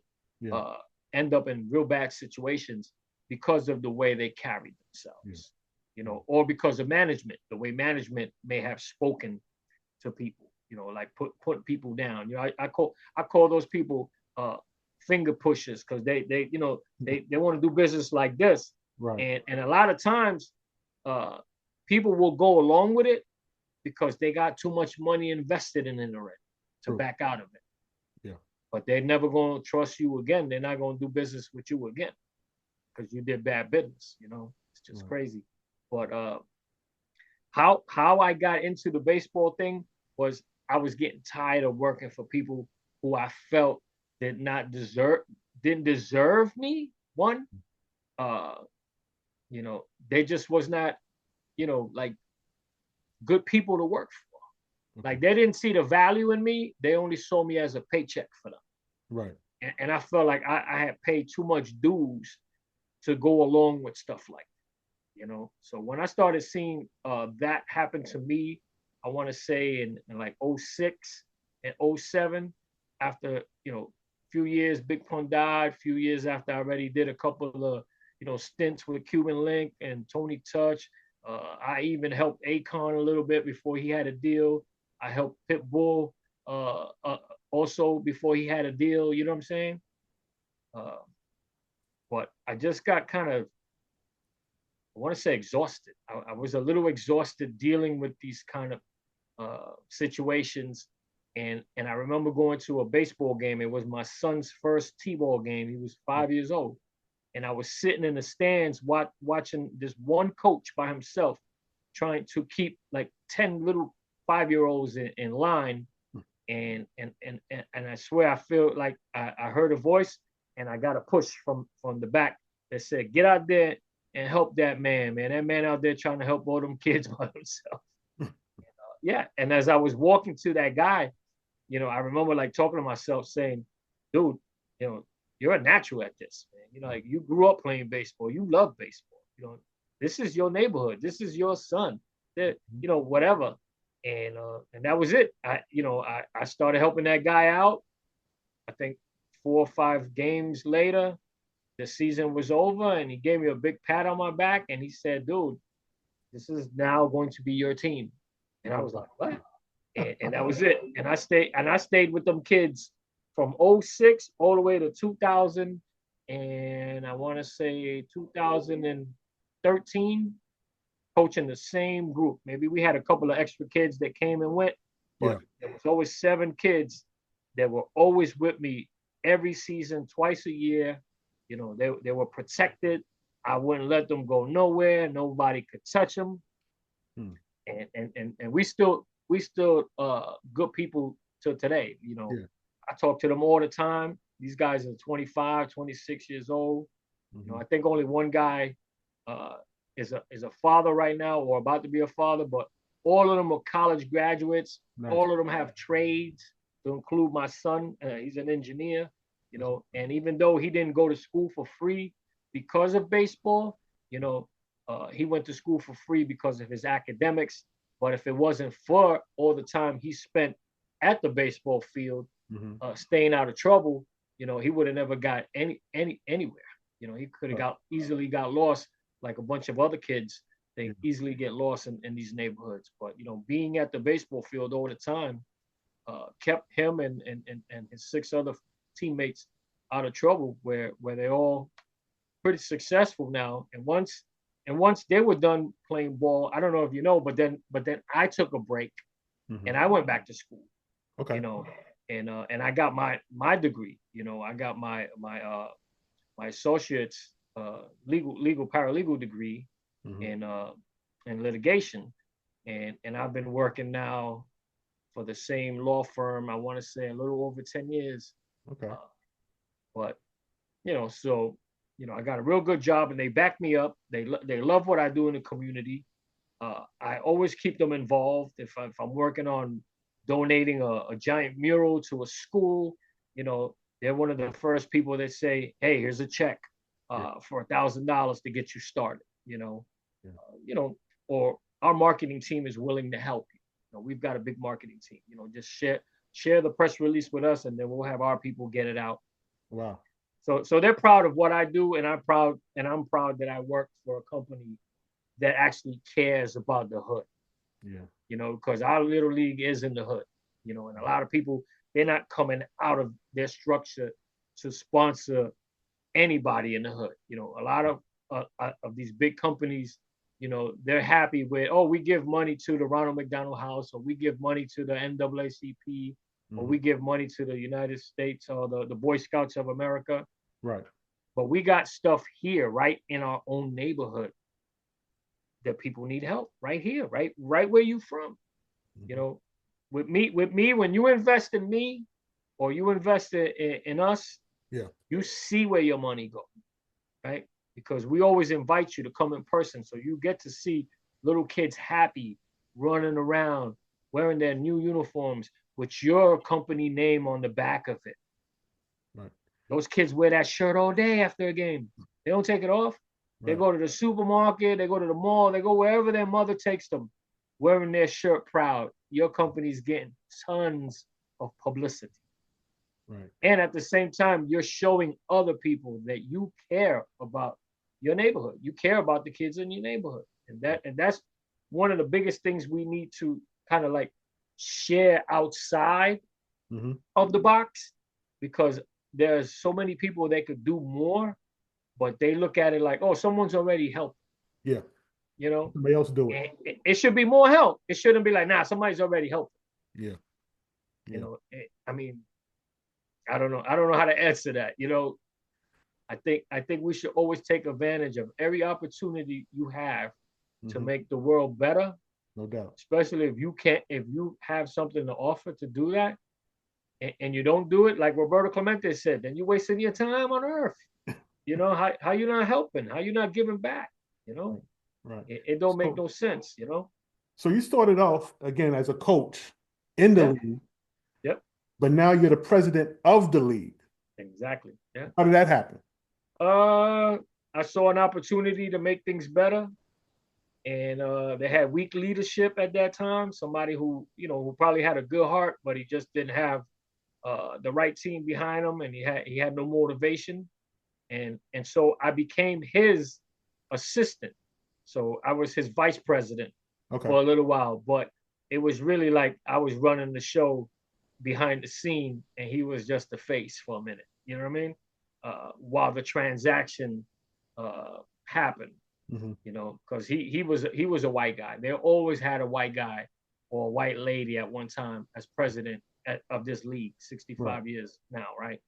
Speaker 1: end up in real bad situations because of the way they carry themselves, or because of management, the way management may have spoken to people, like put people down. I call those people finger pushers, because they want to do business like this.
Speaker 2: Right.
Speaker 1: And a lot of times people will go along with it because they got too much money invested in it already to back out of it.
Speaker 2: Yeah.
Speaker 1: But they're never going to trust you again. They're not going to do business with you again because you did bad business. It's just crazy. But how I got into the baseball thing was, I was getting tired of working for people who I felt didn't deserve me. One, they just was not, like good people to work for. Like they didn't see the value in me. They only saw me as a paycheck for them.
Speaker 2: Right.
Speaker 1: And I felt like I had paid too much dues to go along with stuff like that. So when I started seeing that happen to me, I want to say in like 06 and 07, after, few years Big Pun died, few years after I already did a couple of, stints with Cuban Link and Tony Touch. I even helped Akon a little bit before he had a deal. I helped Pitbull also before he had a deal, you know what I'm saying? But I just got kind of, I want to say exhausted. I was a little exhausted dealing with these kind of situations. And I remember going to a baseball game. It was my son's first T-ball game. He was 5 years old. And I was sitting in the stands watching this one coach by himself trying to keep like 10 little 5-year-olds in line. And I swear I feel like I heard a voice, and I got a push from the back that said, get out there and help that man. That man out there trying to help all them kids by himself. And as I was walking to that guy, I remember like talking to myself saying, dude, you're a natural at this, man. Like you grew up playing baseball. You love baseball. This is your neighborhood. This is your son. That, whatever. And that was it. I started helping that guy out. I think 4 or 5 games later, the season was over, and he gave me a big pat on my back, and he said, dude, this is now going to be your team. And I was like, what? And that was it. And I stayed with them kids from 06 all the way to 2000, and I want to say 2013, coaching the same group. Maybe we had a couple of extra kids that came and went, but there was always 7 kids that were always with me every season, twice a year. They were protected. I wouldn't let them go nowhere. Nobody could touch them.
Speaker 2: Hmm.
Speaker 1: And we still good people to today. You know,
Speaker 2: Yeah.
Speaker 1: I talk to them all the time. These guys are 25, 26 years old. You know,
Speaker 2: Hmm.
Speaker 1: I think only one guy uh, is a father right now or about to be a father, but all of them are college graduates.
Speaker 2: Nice.
Speaker 1: All of them have trades, to include my son. He's an engineer, you know, and even though he didn't go to school for free because of baseball, you know, he went to school for free because of his academics. But if it wasn't for all the time he spent at the baseball field,
Speaker 2: Hmm.
Speaker 1: staying out of trouble, you know, he would have never got anywhere. You know, he could have
Speaker 2: Right.
Speaker 1: got easily got lost like a bunch of other kids. They
Speaker 2: Yeah.
Speaker 1: easily get lost in these neighborhoods. But you know, being at the baseball field all the time kept him and his six other teammates out of trouble, where they're all pretty successful now. And once they were done playing ball, I don't know if you know, but then I took a break
Speaker 2: Hmm.
Speaker 1: and I went back to school. You
Speaker 2: Okay.
Speaker 1: know, and I got my degree. You know, I got my associate's legal paralegal degree
Speaker 2: Hmm.
Speaker 1: in litigation, and I've been working now for the same law firm. I want to say a little over 10 years,
Speaker 2: Okay.
Speaker 1: uh, but so I got a real good job, and they back me up. They love what I do in the community. I always keep them involved. If I'm working on donating a giant mural to a school, they're one of the first people that say, "Hey, here's a check
Speaker 2: Yeah.
Speaker 1: for $1,000 to get you started."
Speaker 2: Yeah.
Speaker 1: Or our marketing team is willing to help you. We've got a big marketing team. Just share the press release with us, and then we'll have our people get it out.
Speaker 2: Wow.
Speaker 1: So they're proud of what I do, and I'm proud that I work for a company that actually cares about the hood.
Speaker 2: Yeah.
Speaker 1: Because our little league is in the hood. And a lot of people, they're not coming out of their structure to sponsor anybody in the hood. A lot of these big companies, they're happy with, oh, we give money to the Ronald McDonald House, or we give money to the NAACP, or
Speaker 2: Hmm.
Speaker 1: we give money to the United States or the Boy Scouts of America.
Speaker 2: Right.
Speaker 1: But we got stuff here, right in our own neighborhood, that people need help right here, right where you from. You
Speaker 2: Hmm.
Speaker 1: know, with me, when you invest in me or you invest in us,
Speaker 2: Yeah.
Speaker 1: you see where your money goes, right? Because we always invite you to come in person, so you get to see little kids happy, running around, wearing their new uniforms with your company name on the back of it.
Speaker 2: Right.
Speaker 1: Those kids wear that shirt all day after a game. They don't take it off. They
Speaker 2: Right.
Speaker 1: go to the supermarket, they go to the mall, they go wherever their mother takes them, wearing their shirt proud. Your company's getting tons of publicity.
Speaker 2: Right.
Speaker 1: And at the same time, you're showing other people that you care about your neighborhood. You care about the kids in your neighborhood. And that's one of the biggest things we need to kind of like share outside
Speaker 2: Hmm.
Speaker 1: of the box, because there's so many people that could do more, but they look at it like, oh, someone's already helped,
Speaker 2: Yeah.
Speaker 1: you know.
Speaker 2: Somebody else do it.
Speaker 1: It should be more help. It shouldn't be like, nah, somebody's already helped.
Speaker 2: Yeah. Yeah.
Speaker 1: I mean, I don't know how to answer that. I think we should always take advantage of every opportunity you have to
Speaker 2: Hmm.
Speaker 1: make the world better,
Speaker 2: No doubt.
Speaker 1: especially if you have something to offer to do that, and you don't do it, like Roberto Clemente said, then you're wasting your time on earth. How you not helping? How you not giving back? You know,
Speaker 2: Right. Right.
Speaker 1: it don't make
Speaker 2: So,
Speaker 1: no sense.
Speaker 2: so you started off again as a coach in the
Speaker 1: Yeah.
Speaker 2: league,
Speaker 1: Yep.
Speaker 2: but now you're the president of the league.
Speaker 1: Exactly. Yeah.
Speaker 2: How did that happen?
Speaker 1: Uh, I saw an opportunity to make things better, and they had weak leadership at that time. Somebody who probably had a good heart, but he just didn't have the right team behind him, and he had no motivation. And so I became his assistant. So I was his vice president
Speaker 2: Okay.
Speaker 1: for a little while, but it was really like I was running the show behind the scene, and he was just the face for a minute. You know what I mean? While the transaction happened,
Speaker 2: Hmm.
Speaker 1: because he was a white guy. They always had a white guy or a white lady at one time as president of this league,
Speaker 2: Right.
Speaker 1: 65 years now, right?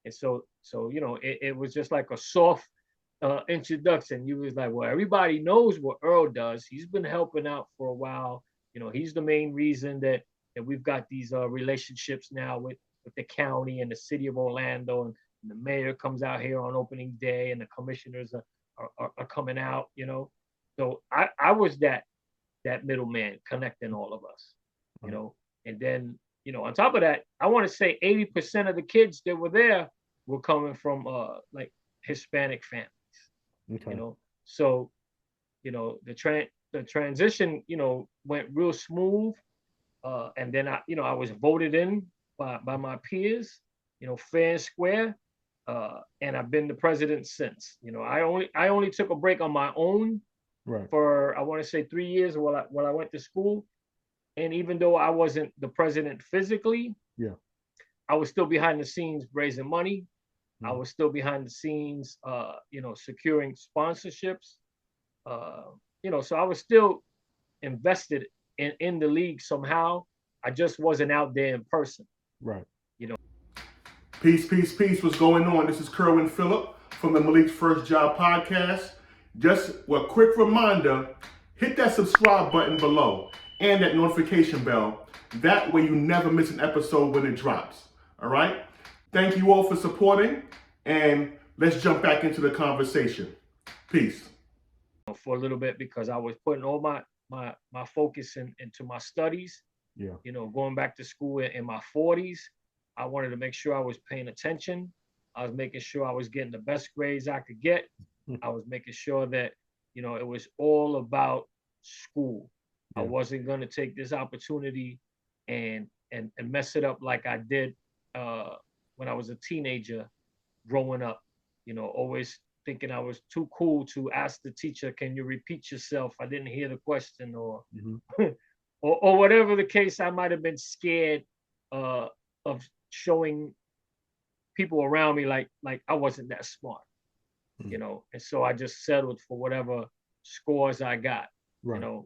Speaker 1: And so it was just like a soft introduction. You was like, well, everybody knows what Earl does. He's been helping out for a while. He's the main reason that we've got these relationships now with the county and the city of Orlando, and the mayor comes out here on opening day, and the commissioners are coming out. So I was that middleman connecting all of us. And then on top of that, I want to say 80% of the kids that were there were coming from like Hispanic families.
Speaker 2: Okay.
Speaker 1: So the transition went real smooth, and then I was voted in by my peers, fair and square, and I've been the president since. I only took a break on my own
Speaker 2: Right.
Speaker 1: for, I want to say, 3 years while I went to school, and even though I wasn't the president physically,
Speaker 2: Yeah.
Speaker 1: I was still behind the scenes raising money. I
Speaker 2: Mhm.
Speaker 1: was still behind the scenes, securing sponsorships. So I was still invested in the league somehow. I just wasn't out there in person.
Speaker 2: Right.
Speaker 1: You know.
Speaker 2: Peace, peace, peace. What's going on? This is Kerwin Phillip from the Malik's First Job podcast. Just a quick reminder, hit that subscribe button below and that notification bell. That way you never miss an episode when it drops. All right? Thank you all for supporting, and let's jump back into the conversation. Peace.
Speaker 1: For a little bit, because I was putting all my focus into my studies.
Speaker 2: Yeah.
Speaker 1: Going back to school in my 40s, I wanted to make sure I was paying attention. I was making sure I was getting the best grades I could get. I was making sure that it was all about school. I
Speaker 2: Yeah.
Speaker 1: wasn't going to take this opportunity and mess it up like I did when I was a teenager growing up. Always thinking I was too cool to ask the teacher, "Can you repeat yourself? I didn't hear the question," or
Speaker 2: Mhm.
Speaker 1: or whatever the case. I might have been scared of showing people around me like I wasn't that smart, and so I just settled for whatever scores I got, you
Speaker 2: Right.
Speaker 1: know,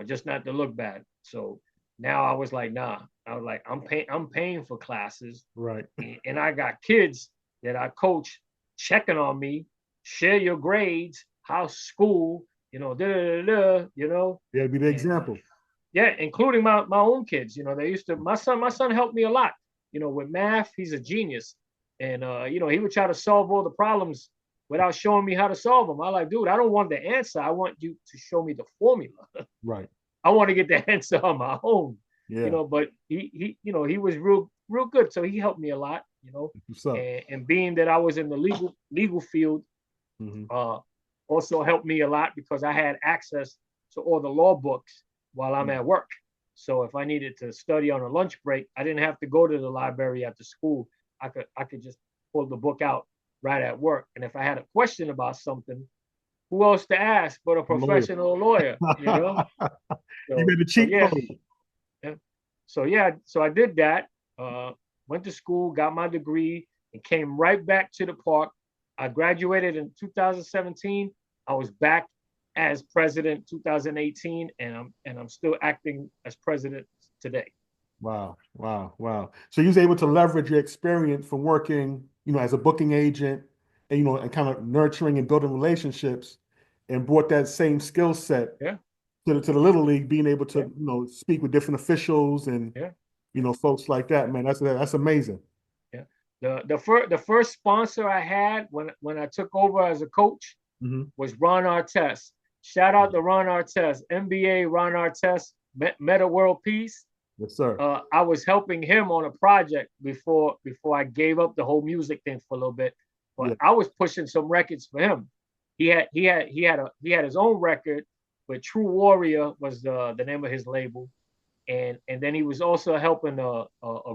Speaker 1: just not to look bad. So now I was like, nah. I was like, I'm paying for classes,
Speaker 2: Right.
Speaker 1: and I got kids that I coach checking on me, share your grades, how's school, da da da da.
Speaker 2: Yeah, be the
Speaker 1: And
Speaker 2: example.
Speaker 1: yeah, including my own kids. They used to, my son helped me a lot. With math, he's a genius, and he would try to solve all the problems without showing me how to solve them. I like, dude, I don't want the answer. I want you to show me the formula.
Speaker 2: Right.
Speaker 1: I want to get the answer on my own.
Speaker 2: Yeah.
Speaker 1: But he was real good, so he helped me a lot.
Speaker 2: What's up?
Speaker 1: And being that I was in the legal field,
Speaker 2: Mm-hmm.
Speaker 1: also helped me a lot because I had access to all the law books while I'm at work. So if I needed to study on a lunch break, I didn't have to go to the library after school. I could just pull the book out right at work. And if I had a question about something, who else to ask but a professional lawyer?
Speaker 2: You made the cheat code.
Speaker 1: Yeah. So I did that. Went to school, got my degree, and came right back to the park. I graduated in 2017. I was back as president 2018, and I'm still acting as president today.
Speaker 2: Wow. So you was able to leverage your experience from working, as a booking agent, and and kind of nurturing and building relationships, and brought that same skill set
Speaker 1: Yeah.
Speaker 2: to the Little League, being able to speak with different officials and folks like that. Man, that's amazing.
Speaker 1: Yeah. The first sponsor I had when I took over as a coach was Ron Artest. Shout out to Ron Artest, NBA Ron Artest, Meta World Peace.
Speaker 2: Yes, sir.
Speaker 1: I was helping him on a project before I gave up the whole music thing for a little bit, but I was pushing some records for him. He had his own record, but True Warrior was the name of his label, and then he was also helping a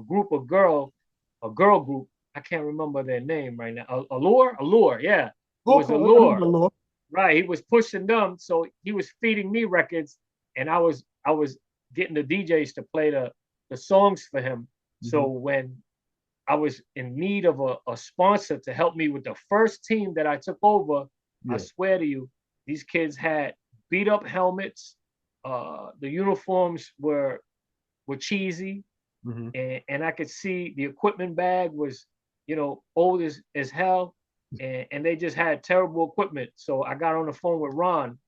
Speaker 1: group of a girl group. I can't remember their name right now. Allure, yeah, it was Allure. Right, he was pushing them, so he was feeding me records, and I was getting the DJs to play the songs for him. So when I was in need of a sponsor to help me with the first team that I took over, I swear to you, these kids had beat up helmets. The uniforms were cheesy, and I could see the equipment bag was, old as hell. and they just had terrible equipment. So I got on the phone with Ron,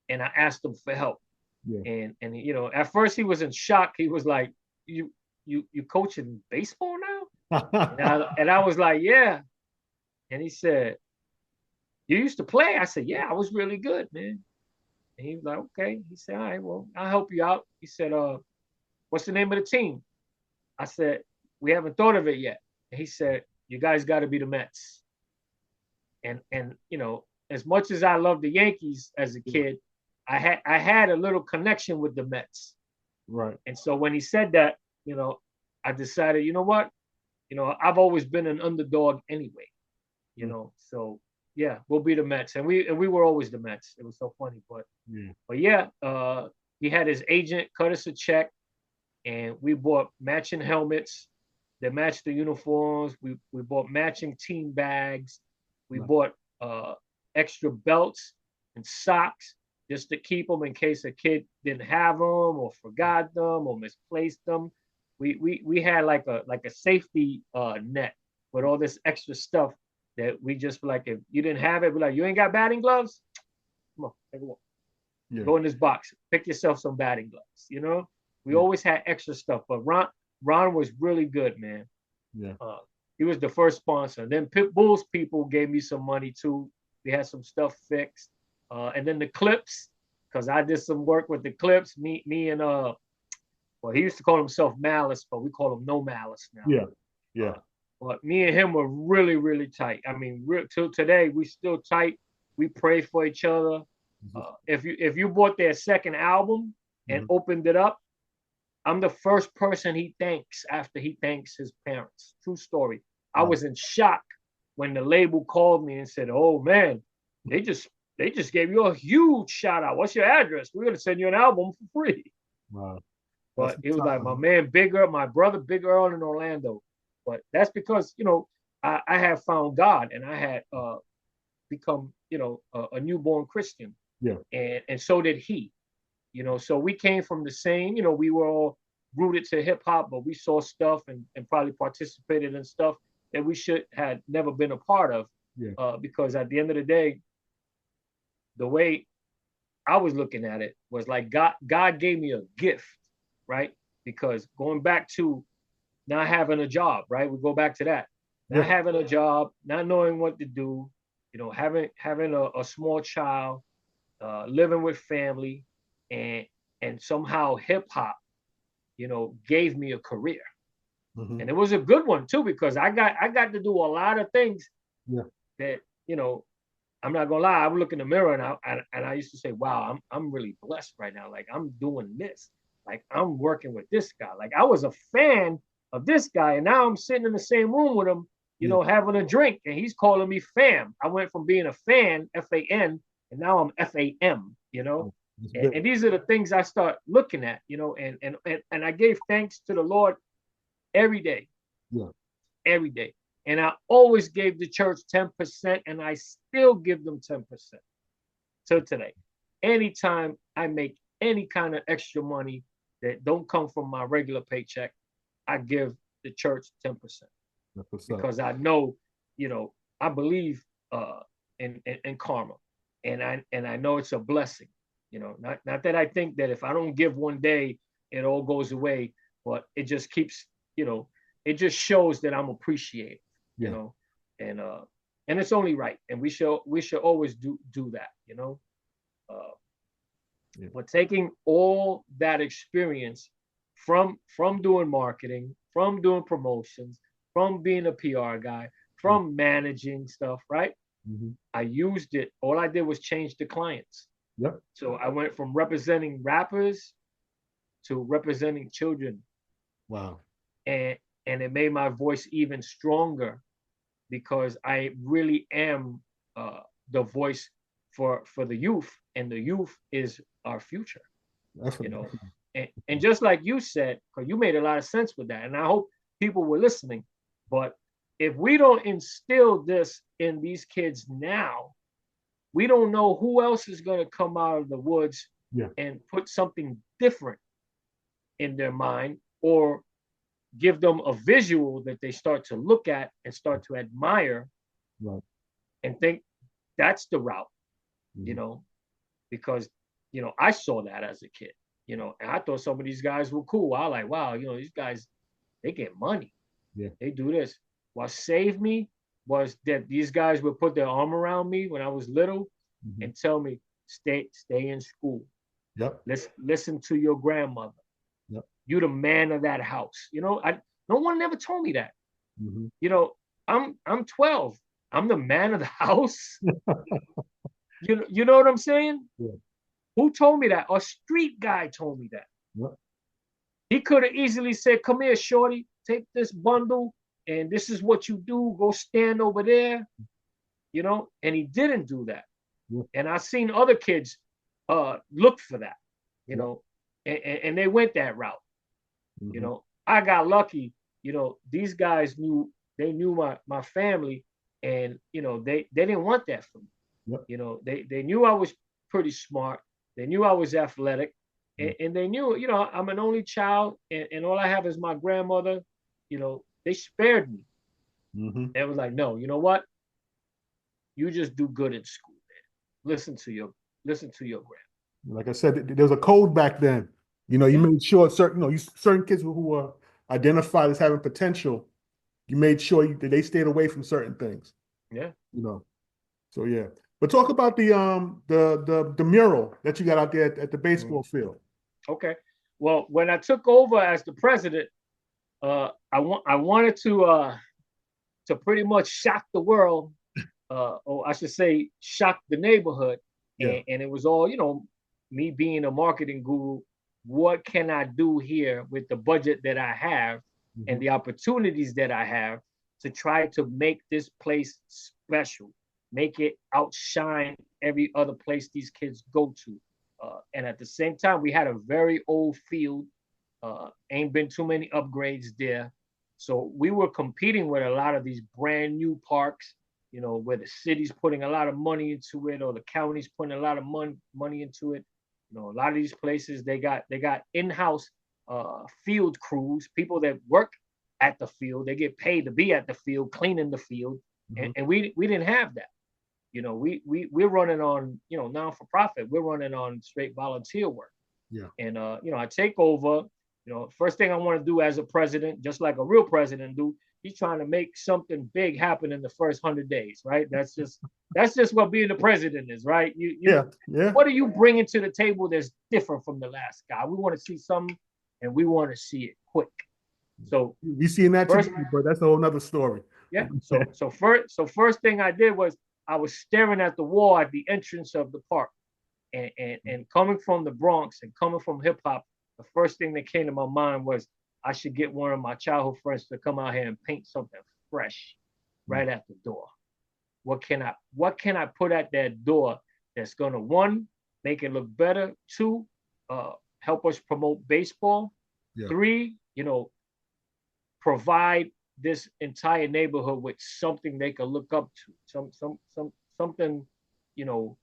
Speaker 1: and I asked him for help.
Speaker 2: Yeah.
Speaker 1: And you know, at first he was in shock. He was like, "You coaching baseball now?" And I was like, "Yeah." And he said, "You used to play?" I said, "Yeah, I was really good, man." And he was like, "Okay." He said, "All right, well, I'll help you out." He said, "What's the name of the team?" I said, "We haven't thought of it yet." And he said, "You guys got to be the Mets." And you know, as much as I loved the Yankees as a kid, I had a little connection with the Mets.
Speaker 2: Right.
Speaker 1: And so when he said that, you know, I decided, you know what? You know, I've always been an underdog anyway, you know. So yeah, we'll be the Mets. And we were always the Mets. It was so funny. But yeah, he had his agent cut us a check, and we bought matching helmets that matched the uniforms. We bought matching team bags. We bought extra belts and socks just to keep them in case a kid didn't have them or forgot them or misplaced them. We had like a safety net with all this extra stuff that we just like, if you didn't have it, we're like, "You ain't got batting gloves? Come on, take a walk.
Speaker 2: Yeah.
Speaker 1: Go in this box, pick yourself some batting gloves." You know, we always had extra stuff. But Ron was really good, man.
Speaker 2: Yeah.
Speaker 1: He was the first sponsor. Then Pitbull's people gave me some money too. We had some stuff fixed. And then the Clips, because I did some work with the Clips. Me and well, he used to call himself Malice, but we call him No Malice now.
Speaker 2: Yeah. Yeah.
Speaker 1: But me and him were really, really tight. I mean, till today, we still tight. We pray for each other. If you bought their second album and opened it up, I'm the first person he thanks after he thanks his parents. True story. I was in shock when the label called me and said, "Oh man, they just gave you a huge shout out. What's your address? We're gonna send you an album for free."
Speaker 2: Wow.
Speaker 1: But it was like my man Big Earl, my brother Big Earl in Orlando. But that's because, you know, I had found God, and I had become, you know, a newborn Christian.
Speaker 2: Yeah.
Speaker 1: And so did he. You know, so we came from the same, you know, we were all rooted to hip hop, but we saw stuff and probably participated in stuff that we should had never been a part of.
Speaker 2: Yeah.
Speaker 1: Because at the end of the day, the way I was looking at it was like God gave me a gift, right? Because going back to not having a job, right? We go back to that. Not having a job, not knowing what to do, you know, having a small child, living with family, and somehow hip hop, you know, gave me a career. And it was a good one too, because I got to do a lot of things that, you know, I'm not gonna lie, I would look in the mirror and I used to say, "Wow, I'm really blessed right now. Like, I'm doing this. Like, I'm working with this guy. Like, I was a fan of this guy, and now I'm sitting in the same room with him, you know, having a drink, and he's calling me fam. I went from being a fan, FAN, and now I'm FAM, you know." And these are the things I start looking at, you know, and I gave thanks to the Lord every day.
Speaker 2: Yeah.
Speaker 1: Every day. And I always gave the church 10%, and I still give them 10% till today. Anytime I make any kind of extra money that don't come from my regular paycheck, I give the church 10%. Because I know, you know, I believe in karma. And I know it's a blessing. You know, not that I think that if I don't give one day, it all goes away, but it just keeps, you know, it just shows that I'm appreciated, you know, and it's only right, and we should always do that, you know. But taking all that experience from doing marketing, from doing promotions, from being a PR guy, from managing stuff, right? I used it. All I did was change the clients.
Speaker 2: Yep.
Speaker 1: So I went from representing rappers to representing children.
Speaker 2: Wow.
Speaker 1: And it made my voice even stronger, because I really am the voice for the youth, and the youth is our future. You know, and just like you said, because you made a lot of sense with that, and I hope people were listening. But if we don't instill this in these kids now, we don't know who else is going to come out of the woods and put something different in their mind, or give them a visual that they start to look at and start to admire,
Speaker 2: Right.
Speaker 1: and think that's the route,
Speaker 2: Mhm.
Speaker 1: you know, because, you know, I saw that as a kid, you know, and I thought some of these guys were cool. I was like, wow, you know, these guys, they get money.
Speaker 2: Yeah.
Speaker 1: They do this. What saved me was that these guys would put their arm around me when I was little
Speaker 2: Mhm.
Speaker 1: and tell me, stay in school.
Speaker 2: Yep.
Speaker 1: Listen to your grandmother.
Speaker 2: Yep.
Speaker 1: You the man of that house. You know, no one ever told me that.
Speaker 2: Mhm.
Speaker 1: You know, I'm 12. I'm the man of the house. You know what I'm saying?
Speaker 2: Yeah.
Speaker 1: Who told me that? A street guy told me that.
Speaker 2: Yep.
Speaker 1: He could have easily said, "Come here, shorty, take this bundle, and this is what you do. Go stand over there," you know. And he didn't do that.
Speaker 2: Yep.
Speaker 1: And I've seen other kids look for that, you
Speaker 2: Yep.
Speaker 1: know, and they went that route. You
Speaker 2: Mhm.
Speaker 1: know, I got lucky. You know, these guys knew my family, and you know they didn't want that from me.
Speaker 2: Yep.
Speaker 1: You know, they knew I was pretty smart. They knew I was athletic,
Speaker 2: Mm.
Speaker 1: and they knew, you know, I'm an only child, and all I have is my grandmother. You know, they spared me.
Speaker 2: Mhm.
Speaker 1: They was like, no, you know what? You just do good in school, man. Listen to your grand.
Speaker 2: Like I said, there was a code back then. You know, you
Speaker 1: Yeah,
Speaker 2: made sure certain, certain kids who were identified as having potential, you made sure that they stayed away from certain things.
Speaker 1: yeah.
Speaker 2: You know, so yeah. But talk about the mural that you got out there at the
Speaker 1: Mm.
Speaker 2: baseball field.
Speaker 1: Okay. Well, when I took over as the president, I wanted to pretty much shock the world, or I should say, shock the neighborhood.
Speaker 2: Yeah.
Speaker 1: And it was all, you know, me being a marketing guru. What can I do here with the budget that I have and
Speaker 2: Mhm.
Speaker 1: the opportunities that I have to try to make this place special, make it outshine every other place these kids go to. And at the same time, we had a very old field. Ain't been too many upgrades there. So we were competing with a lot of these brand new parks, you know, where the city's putting a lot of money into it, or the county's putting a lot of money into it. You know, a lot of these places they got in-house field crews, people that work at the field. They get paid to be at the field, cleaning the field,
Speaker 2: Mhm.
Speaker 1: and we didn't have that. You know, we're running on, you know, non for profit. We're running on straight volunteer work.
Speaker 2: Yeah.
Speaker 1: And you know, I take over. You know, first thing I want to do as a president, just like a real president do, he's trying to make something big happen in the first 100 days, right? That's just what being the president is, right? You
Speaker 2: Yeah. Yeah.
Speaker 1: what are you bringing to the table that's different from the last guy? We want to see something, and we want to see it quick. So
Speaker 2: We seeing that
Speaker 1: first,
Speaker 2: today, but that's a whole nother story.
Speaker 1: yeah. So first thing I did was I was staring at the wall at the entrance of the park, and coming from the Bronx and coming from hip hop, the first thing that came to my mind was I should get one of my childhood friends to come out here and paint something fresh right at the door. What can I put at that door that's gonna, one, make it look better, two, uh, help us promote baseball,
Speaker 2: Yeah.
Speaker 1: three, you know, provide this entire neighborhood with something they can look up to, something, you know,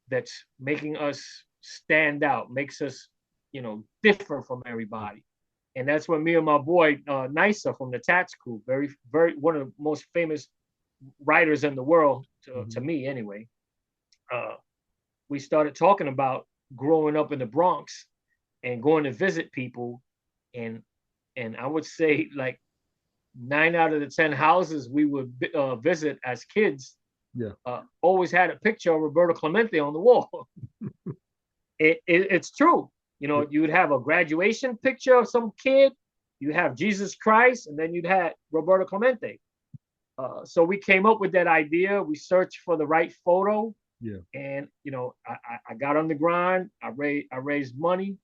Speaker 1: that's making us stand out, makes us, you know, different from everybody. And that's when me and my boy Nisa from the Tats Crew, very one of the most famous writers in the world, to
Speaker 2: Mhm.
Speaker 1: me anyway. Uh, we started talking about growing up in the Bronx and going to visit people, and I would say like 9 out of the 10 houses we would visit as kids
Speaker 2: Yeah.
Speaker 1: always had a picture of Roberto Clemente on the wall. It's true. You
Speaker 2: Yeah.
Speaker 1: know, you would have a graduation picture of some kid, you have Jesus Christ, and then you'd have Roberto Clemente. So we came up with that idea. We searched for the right photo,
Speaker 2: Yeah.
Speaker 1: and you know, I got on the grind. I raised money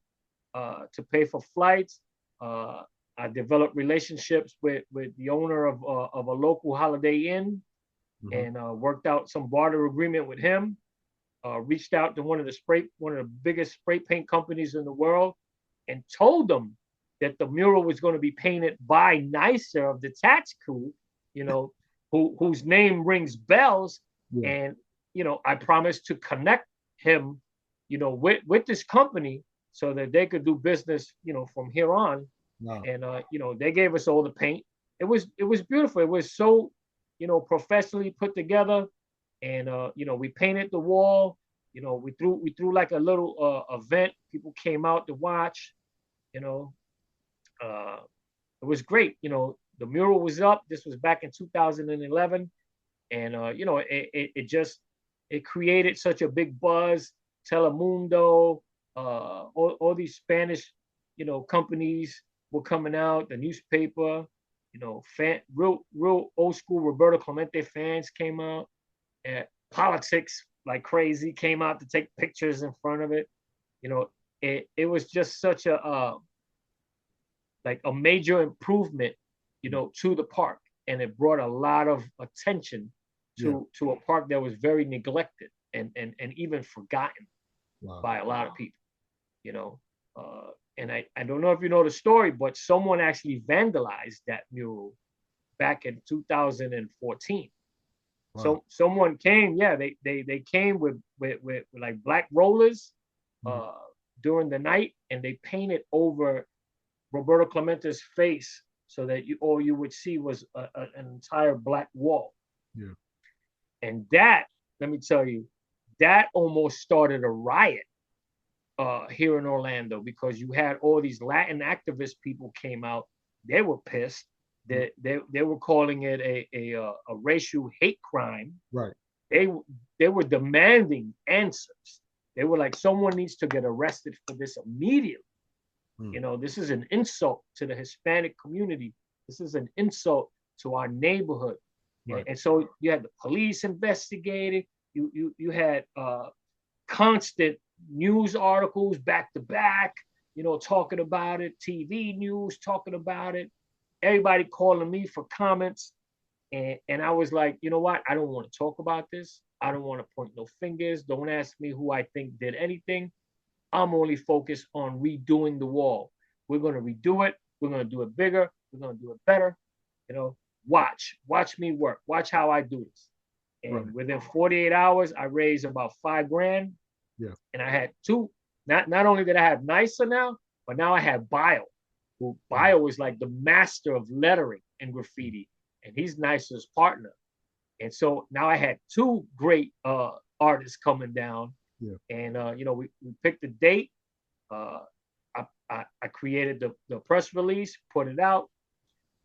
Speaker 1: to pay for flights. Uh, I developed relationships with the owner of a local Holiday Inn,
Speaker 2: Mhm.
Speaker 1: and worked out some barter agreement with him. Reached out to one of the biggest spray paint companies in the world, and told them that the mural was going to be painted by Nicer of the Tats Crew, you know, whose name rings bells.
Speaker 2: Yeah.
Speaker 1: And you know, I promised to connect him, you know, with this company so that they could do business, you know, from here on.
Speaker 2: Wow.
Speaker 1: And you know, they gave us all the paint. It was beautiful. It was so professionally put together, and we painted the wall. We threw like a little event. People came out to watch. You know, uh, it was great. The mural was up. This was back in 2011, and it created such a big buzz. Telemundo, all these Spanish, companies were coming out. The newspaper, real old school Roberto Clemente fans came out. And politics like crazy came out to take pictures in front of it. It was just such a like a major improvement, to the park, and it brought a lot of attention to a park that was very neglected and even forgotten by a lot of people. You know, and I don't know if you know the story, but someone actually vandalized that mural back in 2014. Wow. So someone came, they came with like black rollers during the night, and they painted over Roberto Clemente's face so that all you would see was an entire black wall.
Speaker 2: Yeah.
Speaker 1: And that, let me tell you, that almost started a riot here in Orlando, because you had all these Latin activist people came out. They were pissed. They were calling it a racial hate crime.
Speaker 2: Right.
Speaker 1: They were demanding answers. They were like, someone needs to get arrested for this immediately. This is an insult to the Hispanic community. This is an insult to our neighborhood. Right. And so you had the police investigating. You had constant news articles back to back, talking about it. TV news talking about it. Everybody calling me for comments. And I was like, you know what? I don't want to talk about this. I don't want to point no fingers. Don't ask me who I think did anything. I'm only focused on redoing the wall. We're going to redo it. We're going to do it bigger. We're going to do it better. Watch me work. Watch how I do this. And within 48 hours, I raised about $5,000.
Speaker 2: Yeah.
Speaker 1: And I had two. Not only did I have NISA now, but now I have Bio. Who Bio is like the master of lettering and graffiti, and he's NISA's partner. And so now I had two great artists coming down.
Speaker 2: Yeah.
Speaker 1: And we picked a date. I created the press release, put it out.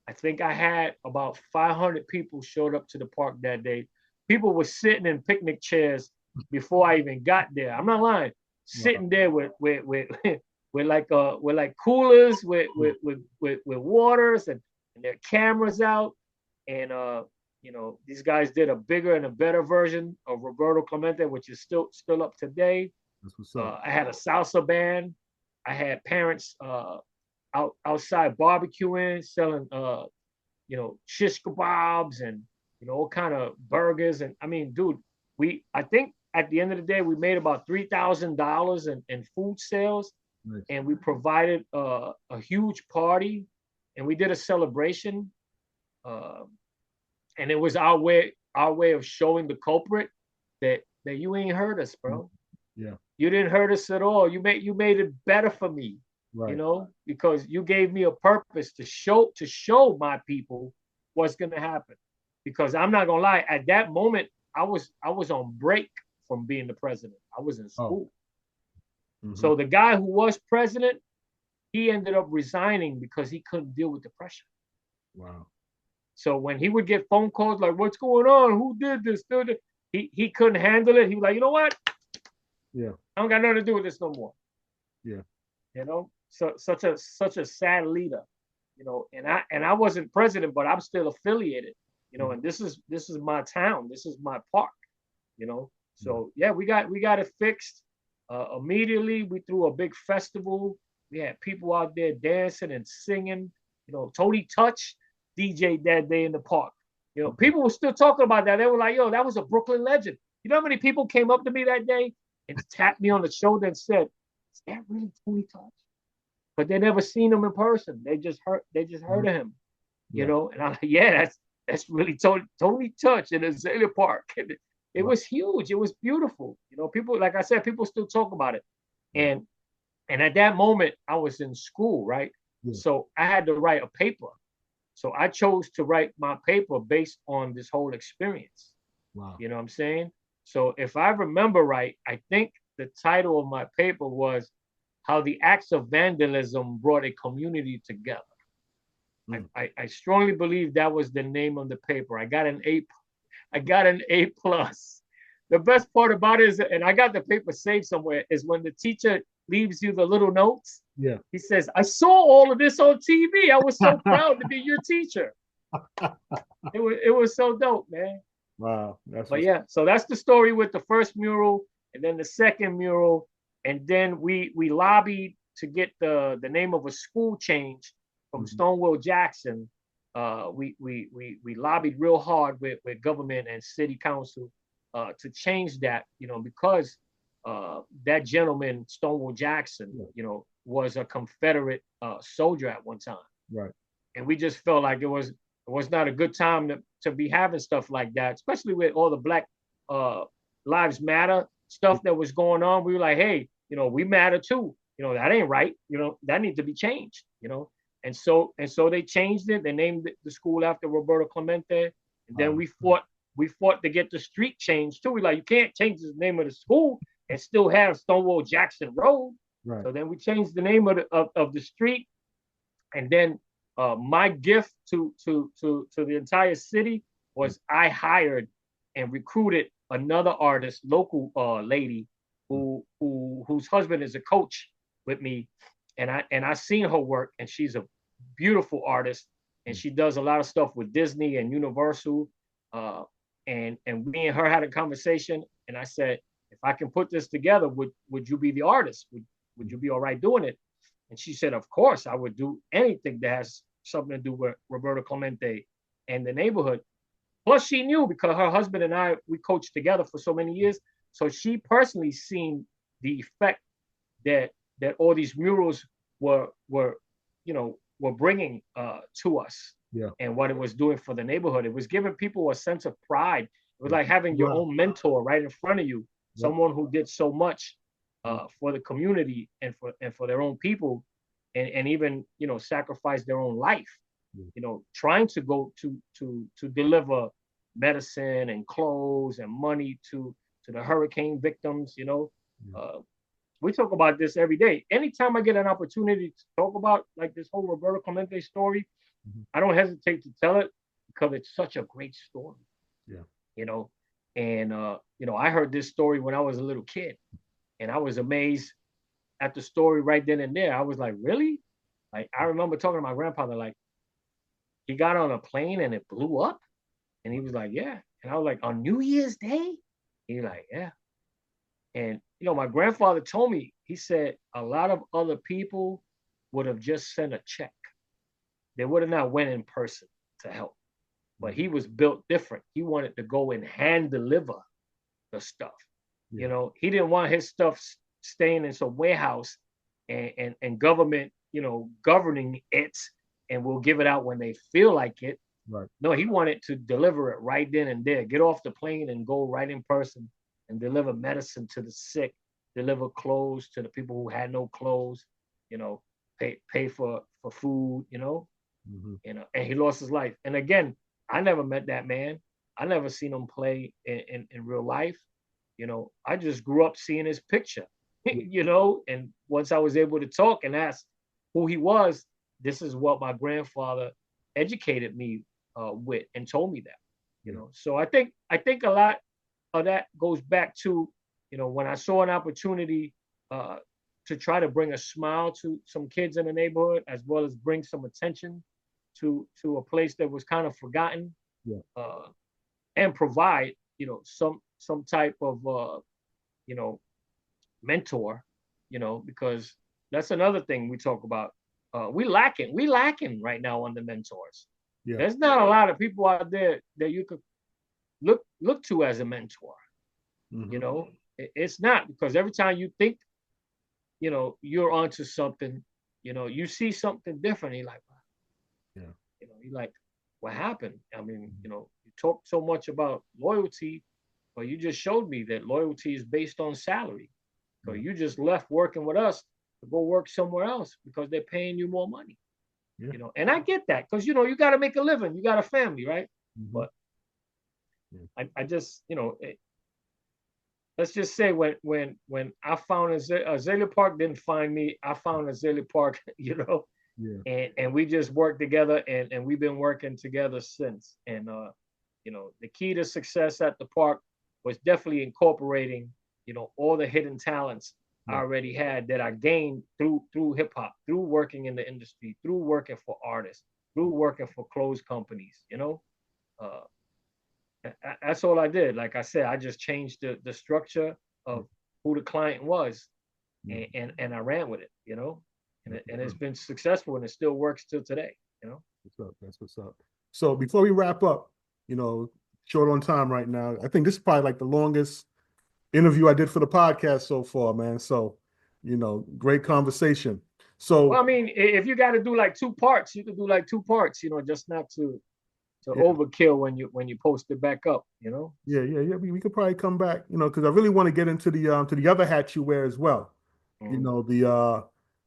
Speaker 1: I think I had about 500 people showed up to the park that day. People were sitting in picnic chairs before I even got there. I'm not lying. Sitting there with like coolers with waters and their cameras out. And these guys did a bigger and a better version of Roberto Clemente, which is still up today.
Speaker 2: That's what's up.
Speaker 1: I had a salsa band. I had parents outside barbecuing, selling shish kebabs and all kind of burgers. And I mean, dude, I think at the end of the day we made about $3,000 in food sales. Nice. And we provided a huge party, and we did a celebration. And it was our way of showing the culprit that you ain't hurt us, bro.
Speaker 2: Yeah.
Speaker 1: You didn't hurt us at all. You made it better for me. Right. Because you gave me a purpose to show my people what's gonna happen. Because I'm not gonna lie, at that moment, I was on break from being the president. I was in school. Oh. Mm-hmm. So the guy who was president, he ended up resigning because he couldn't deal with the pressure.
Speaker 2: Wow.
Speaker 1: So when he would get phone calls like, what's going on? Who did this? He couldn't handle it. He was like, you know what?
Speaker 2: Yeah.
Speaker 1: I don't got nothing to do with this no more.
Speaker 2: Yeah.
Speaker 1: So such a sad leader, and I wasn't president, but I'm still affiliated, and this is my town. This is my park, So yeah, we got it fixed. Immediately we threw a big festival. We had people out there dancing and singing. Tony Touch DJ that day in the park. People were still talking about that. They were like, yo, that was a Brooklyn legend. You know how many people came up to me that day and tapped me on the shoulder and said, is that really Tony Touch? But they never seen him in person. They just heard of him, And I'm like, yeah, that's really Tony Touch in Azalea Park. It was huge. It was beautiful. People, like I said, people still talk about it. And at that moment, I was in school, right? Yeah. So I had to write a paper. So I chose to write my paper based on this whole experience.
Speaker 2: Wow.
Speaker 1: You know what I'm saying? So if I remember right, I think the title of my paper was How the Acts of Vandalism Brought a Community Together. I strongly believe that was the name of the paper. I got an A plus. The best part about it is, and I got the paper saved somewhere, is when the teacher leaves you the little notes.
Speaker 2: Yeah.
Speaker 1: He says, I saw all of this on TV. I was so proud to be your teacher. It was so dope, man.
Speaker 2: Wow. That's
Speaker 1: But yeah, so that's the story with the first mural and then the second mural. And then we lobbied to get the name of a school change from Stonewall Jackson. We lobbied real hard with government and city council to change that, because that gentleman, Stonewall Jackson, was a Confederate soldier at one time.
Speaker 2: right.
Speaker 1: And we just felt like it was not a good time to be having stuff like that, especially with all the Black Lives Matter stuff that was going on. We were like, hey, we matter too. That ain't right. That needs to be changed. And so they changed it. They named the school after Roberto Clemente. And then we fought to get the street changed too. We like, you can't change the name of the school and still have Stonewall Jackson Road.
Speaker 2: Right.
Speaker 1: So then we changed the name of the street. And then my gift to the entire city was I hired and recruited another artist, local lady, whose husband is a coach with me, and I seen her work, and she's a beautiful artist, and she does a lot of stuff with Disney and Universal, and me and her had a conversation, and I said, if I can put this together, would you be the artist? Would you be all right doing it? And she said, of course, I would do anything that has something to do with Roberto Clemente and the neighborhood. Plus, she knew because her husband and I, we coached together for so many years. So she personally seen the effect that all these murals were bringing to us.
Speaker 2: Yeah.
Speaker 1: And what it was doing for the neighborhood. It was giving people a sense of pride. It was like having your own mentor right in front of you, someone who did so much for the community and for their own people, and even sacrifice their own life, trying to go to deliver medicine and clothes and money to the hurricane victims. We talk about this every day. Anytime I get an opportunity to talk about like this whole Roberto Clemente story, I don't hesitate to tell it because it's such a great story.
Speaker 2: Yeah.
Speaker 1: I heard this story when I was a little kid. And I was amazed at the story right then and there. I was like, really? Like, I remember talking to my grandfather, like, he got on a plane and it blew up. And he was like, yeah. And I was like, on New Year's Day? He was like, yeah. And, my grandfather told me, he said, a lot of other people would have just sent a check. They would have not went in person to help. But he was built different. He wanted to go and hand deliver the stuff. He didn't want his stuff staying in some warehouse and government, governing it, and will give it out when they feel like it.
Speaker 2: Right.
Speaker 1: No, he wanted to deliver it right then and there. Get off the plane and go right in person and deliver medicine to the sick, deliver clothes to the people who had no clothes, pay for food, and he lost his life. And again, I never met that man. I never seen him play in real life. I just grew up seeing his picture, and once I was able to talk and ask who he was, this is what my grandfather educated me with and told me that, So I think a lot of that goes back to, when I saw an opportunity to try to bring a smile to some kids in the neighborhood, as well as bring some attention to a place that was kind of forgotten, and provide, some type of mentor, because that's another thing we talk about. We lacking right now on the mentors.
Speaker 2: Yeah.
Speaker 1: There's not a lot of people out there that you could look to as a mentor. It's not, because every time you think you're onto something, you see something different. You're like, wow. You're like, what happened? I mean, you talk so much about loyalty, but you just showed me that loyalty is based on salary. So you just left working with us to go work somewhere else because they're paying you more money.
Speaker 2: Yeah.
Speaker 1: And I get that because you got to make a living, you got a family, right?
Speaker 2: Mm-hmm.
Speaker 1: But
Speaker 2: Yeah.
Speaker 1: I just let's just say when I found Azalea Park didn't find me, I found Azalea Park,
Speaker 2: Yeah.
Speaker 1: and we just worked together, and we've been working together since. And the key to success at the park was definitely incorporating all the hidden talents I
Speaker 2: Yeah.
Speaker 1: already had that I gained through hip hop, through working in the industry, through working for artists, through working for clothes companies. Uh, that's all I did. Like I said, I just changed the structure of who the client was,
Speaker 2: Yeah.
Speaker 1: and I ran with it, and,
Speaker 2: That's
Speaker 1: and
Speaker 2: what's
Speaker 1: it's
Speaker 2: up.
Speaker 1: been successful, and it still works till today.
Speaker 2: What's up? That's what's up. So before we wrap up, you know, short on time right now. I think this is probably like the longest interview I did for the podcast so far, man. So, great conversation.
Speaker 1: Well, I
Speaker 2: So
Speaker 1: mean, if you got to do like two parts, you could do like two parts, just not to
Speaker 2: yeah,
Speaker 1: overkill when you post it back up.
Speaker 2: yeah. We could probably come back, because I really want to get into the other hat you wear as well. You
Speaker 1: Mhm.
Speaker 2: know,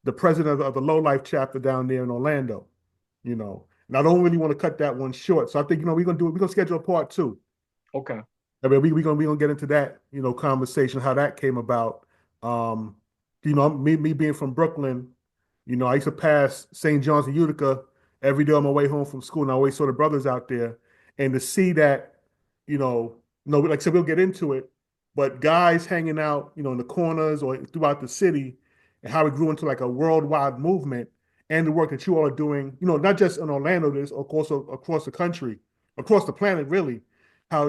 Speaker 2: the president of the Low Life chapter down there in Orlando. And I don't really want to cut that one short. So I think, we're gonna schedule a part two.
Speaker 1: Okay.
Speaker 2: I mean, we gonna get into that, conversation, how that came about. Um, me being from Brooklyn, I used to pass St. John's and Utica every day on my way home from school, and I always saw the brothers out there. And to see that, like I said, we'll get into it, but guys hanging out, in the corners or throughout the city, and how it grew into like a worldwide movement, and the work that you all are doing, not just in Orlando, this also across the country, across the planet, really, how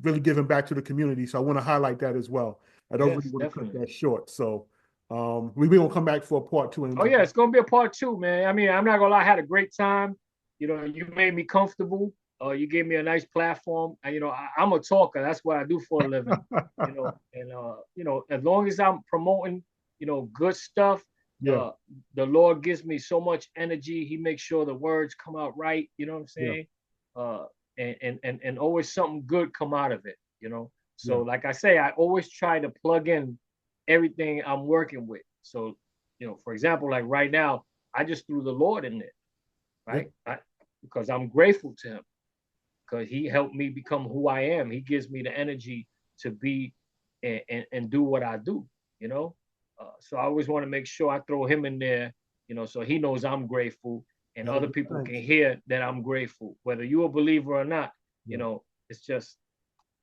Speaker 2: really giving back to the community. So I want to highlight that as well. I don't really
Speaker 1: Yes,
Speaker 2: want to cut
Speaker 1: definitely.
Speaker 2: that short. So we will come back for a part two.
Speaker 1: Oh yeah, it's gonna be a part two, man. I mean, I'm not gonna lie, I had a great time. You made me comfortable. You gave me a nice platform. I'm a talker. That's what I do for a living. And as long as I'm promoting, good stuff,
Speaker 2: Yeah,
Speaker 1: the Lord gives me so much energy. He makes sure the words come out right. You know what I'm
Speaker 2: yeah,
Speaker 1: saying? Uh, and always something good come out of it. So
Speaker 2: yeah,
Speaker 1: like I say, I always try to plug in everything I'm working with. So for example, like right now, I just threw the Lord in it,
Speaker 2: yeah.
Speaker 1: right? Because I'm grateful to Him because He helped me become who I am. He gives me the energy to be and do what I do, you know? So I always want to make sure I throw Him in there, so He knows I'm grateful and
Speaker 2: Gotta
Speaker 1: other
Speaker 2: give
Speaker 1: people can
Speaker 2: thanks.
Speaker 1: hear that I'm grateful. Whether you're a believer or not,
Speaker 2: Yeah,
Speaker 1: it's just,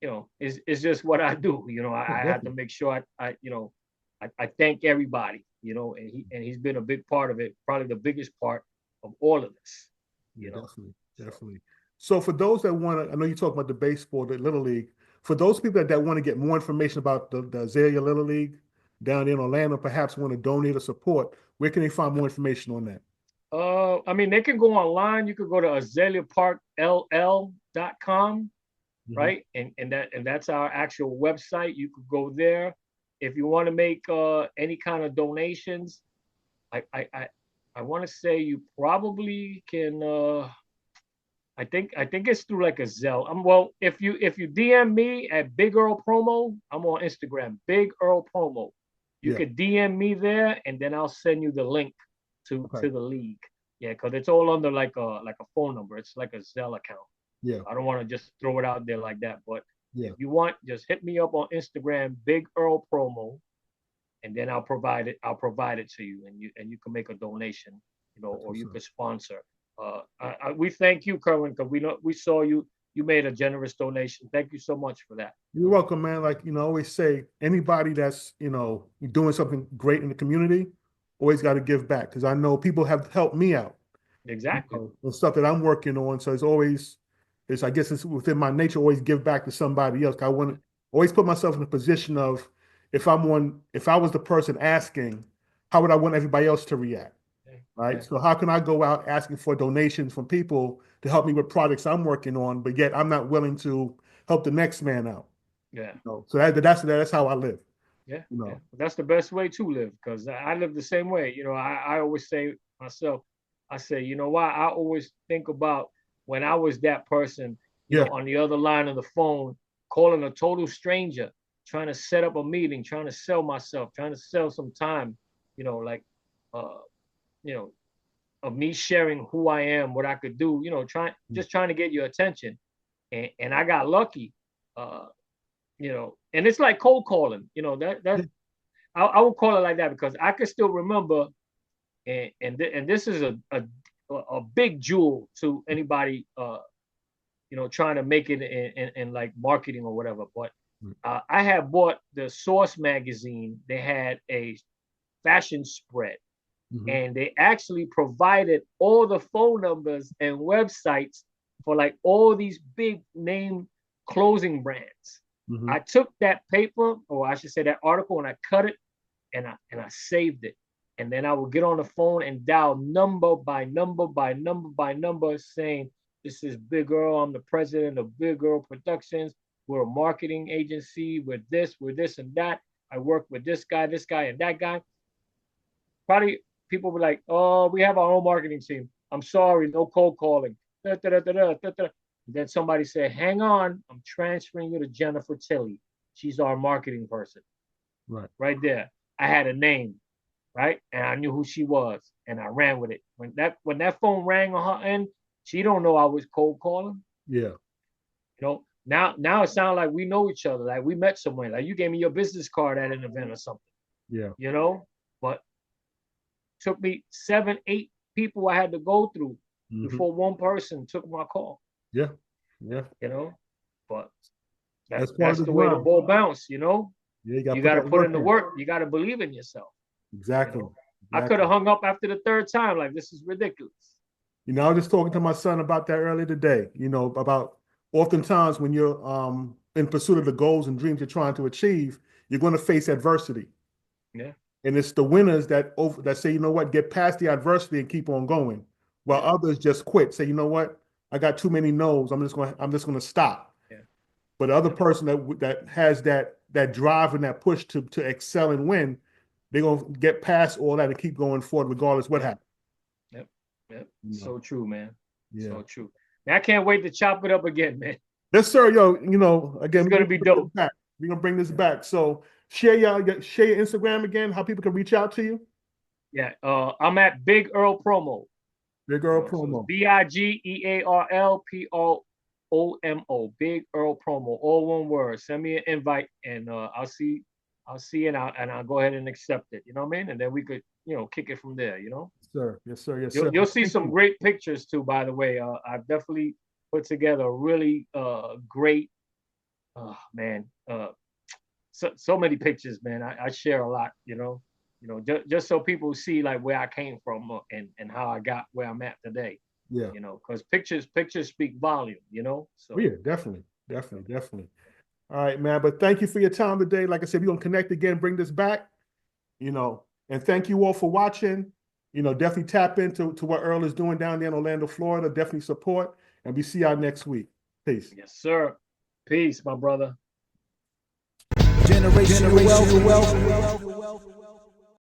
Speaker 1: it's just what I do. I have to
Speaker 2: definitely,
Speaker 1: make sure I thank everybody, and he's been a big part of it, probably the biggest part of all of this,
Speaker 2: yeah,
Speaker 1: you know.
Speaker 2: definitely,
Speaker 1: So
Speaker 2: definitely. So for those that want to, I know you talk about the baseball, the Little League. For those people that want to get more information about the Azalea Little League down in Orlando, perhaps want to donate or support, where can they find more information on that?
Speaker 1: I mean, they can go online. You could go to azaleaparkll.com,
Speaker 2: Hmm.
Speaker 1: right? And that's our actual website. You could go there. If you want to make any kind of donations, I I I, I want to say you probably can. I think it's through like a Zelle. Well, if you DM me at Big Earl Promo, I'm on Instagram, Big Earl Promo. You
Speaker 2: Yeah.
Speaker 1: could DM me there, and then I'll send you the link to
Speaker 2: Okay.
Speaker 1: to the league. Yeah, because it's all under like a phone number. It's like a Zelle account.
Speaker 2: Yeah.
Speaker 1: I don't want to just throw it out there like that. But
Speaker 2: Yeah.
Speaker 1: if you want, just hit me up on Instagram, Big Earl Promo, and then I'll provide it. I'll provide it to you, and you can make a donation,
Speaker 2: That's
Speaker 1: or
Speaker 2: what's
Speaker 1: you
Speaker 2: up.
Speaker 1: could sponsor. We thank you, Kerwin, because we saw you. You made a generous donation. Thank you so much for that.
Speaker 2: You're welcome, man. Like, I always say, anybody that's, doing something great in the community, always got to give back. Because I know people have helped me out,
Speaker 1: Exactly.
Speaker 2: and stuff that I'm working on. So I guess it's within my nature, always give back to somebody else. I want to always put myself in a position of, if I was the person asking, how would I want everybody else to react? Right.
Speaker 1: Yeah.
Speaker 2: So how can I go out asking for donations from people to help me with projects I'm working on, but yet I'm not willing to help the next man out?
Speaker 1: Yeah.
Speaker 2: So that's how I live.
Speaker 1: Yeah.
Speaker 2: You
Speaker 1: Yeah.
Speaker 2: know.
Speaker 1: That's the best way to live because I live the same way. I always say myself, I say, why? I always think about when I was that person,
Speaker 2: Yeah.
Speaker 1: on the other line of the phone, calling a total stranger, trying to set up a meeting, trying to sell myself, trying to sell some time, like, uh, you know, of me sharing who I am, what I could do, just trying to get your attention. And I got lucky, and it's like cold calling, that I would call it like that because I could still remember, and this is a big jewel to anybody, trying to make it in like marketing or whatever. But I had bought the Source magazine. They had a fashion spread, and they actually provided all the phone numbers and websites for like all these big name clothing brands. I took that paper, or I should say that article, and I cut it and I saved it. And then I would get on the phone and dial number by number by number by number, saying, "This is Big Earl. I'm the president of Big Earl Productions. We're a marketing agency. We're this, and that. I work with this guy, and that guy." Probably people were like, "Oh, we have our own marketing team. I'm sorry, no cold calling." Da, da, da, da, da, da, da. Then somebody said, "Hang on, I'm transferring you to Jennifer Tilley. She's our marketing person." Right there. I had a name, right? And I knew who she was, and I ran with it. When that phone rang on her end, she don't know I was cold calling.
Speaker 2: Yeah.
Speaker 1: Now it sounds like we know each other, like we met somewhere. Like you gave me your business card at an event or something.
Speaker 2: Yeah.
Speaker 1: But took me 7, 8 people I had to go through before one person took my call.
Speaker 2: Yeah.
Speaker 1: But
Speaker 2: that's
Speaker 1: the way the ball bounce.
Speaker 2: Yeah,
Speaker 1: you got to put in the work. You got to believe in yourself.
Speaker 2: Exactly.
Speaker 1: I could have hung up after the 3rd time. Like, this is ridiculous.
Speaker 2: I was just talking to my son about that earlier today. About oftentimes when you're in pursuit of the goals and dreams you're trying to achieve, you're going to face adversity.
Speaker 1: Yeah.
Speaker 2: And it's the winners that say, you know what, get past the adversity and keep on going, while others just quit. Say, you know what, I got too many no's. I'm just going to stop. Yeah. But the other person that has that drive and that push to excel and win, they're going to get past all that and keep going forward regardless what happens.
Speaker 1: Yep. So true, man.
Speaker 2: Yeah.
Speaker 1: So true. Man, I can't wait to chop it up again, man.
Speaker 2: Yes, sir. Yo, again,
Speaker 1: it's gonna be dope.
Speaker 2: We're gonna bring this back. So share your Instagram again, how people can reach out to you.
Speaker 1: Yeah, I'm at Big Earl Promo.
Speaker 2: Big Earl Promo.
Speaker 1: So BIGEARL PROMO. Big Earl Promo. All one word. Send me an invite, and I'll see and I'll go ahead and accept it. You know what I mean? And then we could kick it from there.
Speaker 2: Yes, sir.
Speaker 1: You'll see some great pictures too. By the way, I've definitely put together a really great. So many pictures, man. I share a lot. Just so people see like where I came from and how I got where I'm at today.
Speaker 2: Yeah.
Speaker 1: Because pictures speak volume. So
Speaker 2: yeah, definitely. All right, man. But thank you for your time today. Like I said, we're gonna connect again, bring this back. And thank you all for watching. Definitely tap into what Earl is doing down there in Orlando, Florida. Definitely support, and we see y'all next week. Peace.
Speaker 1: Yes, sir. Peace, my brother.
Speaker 3: Generational wealth.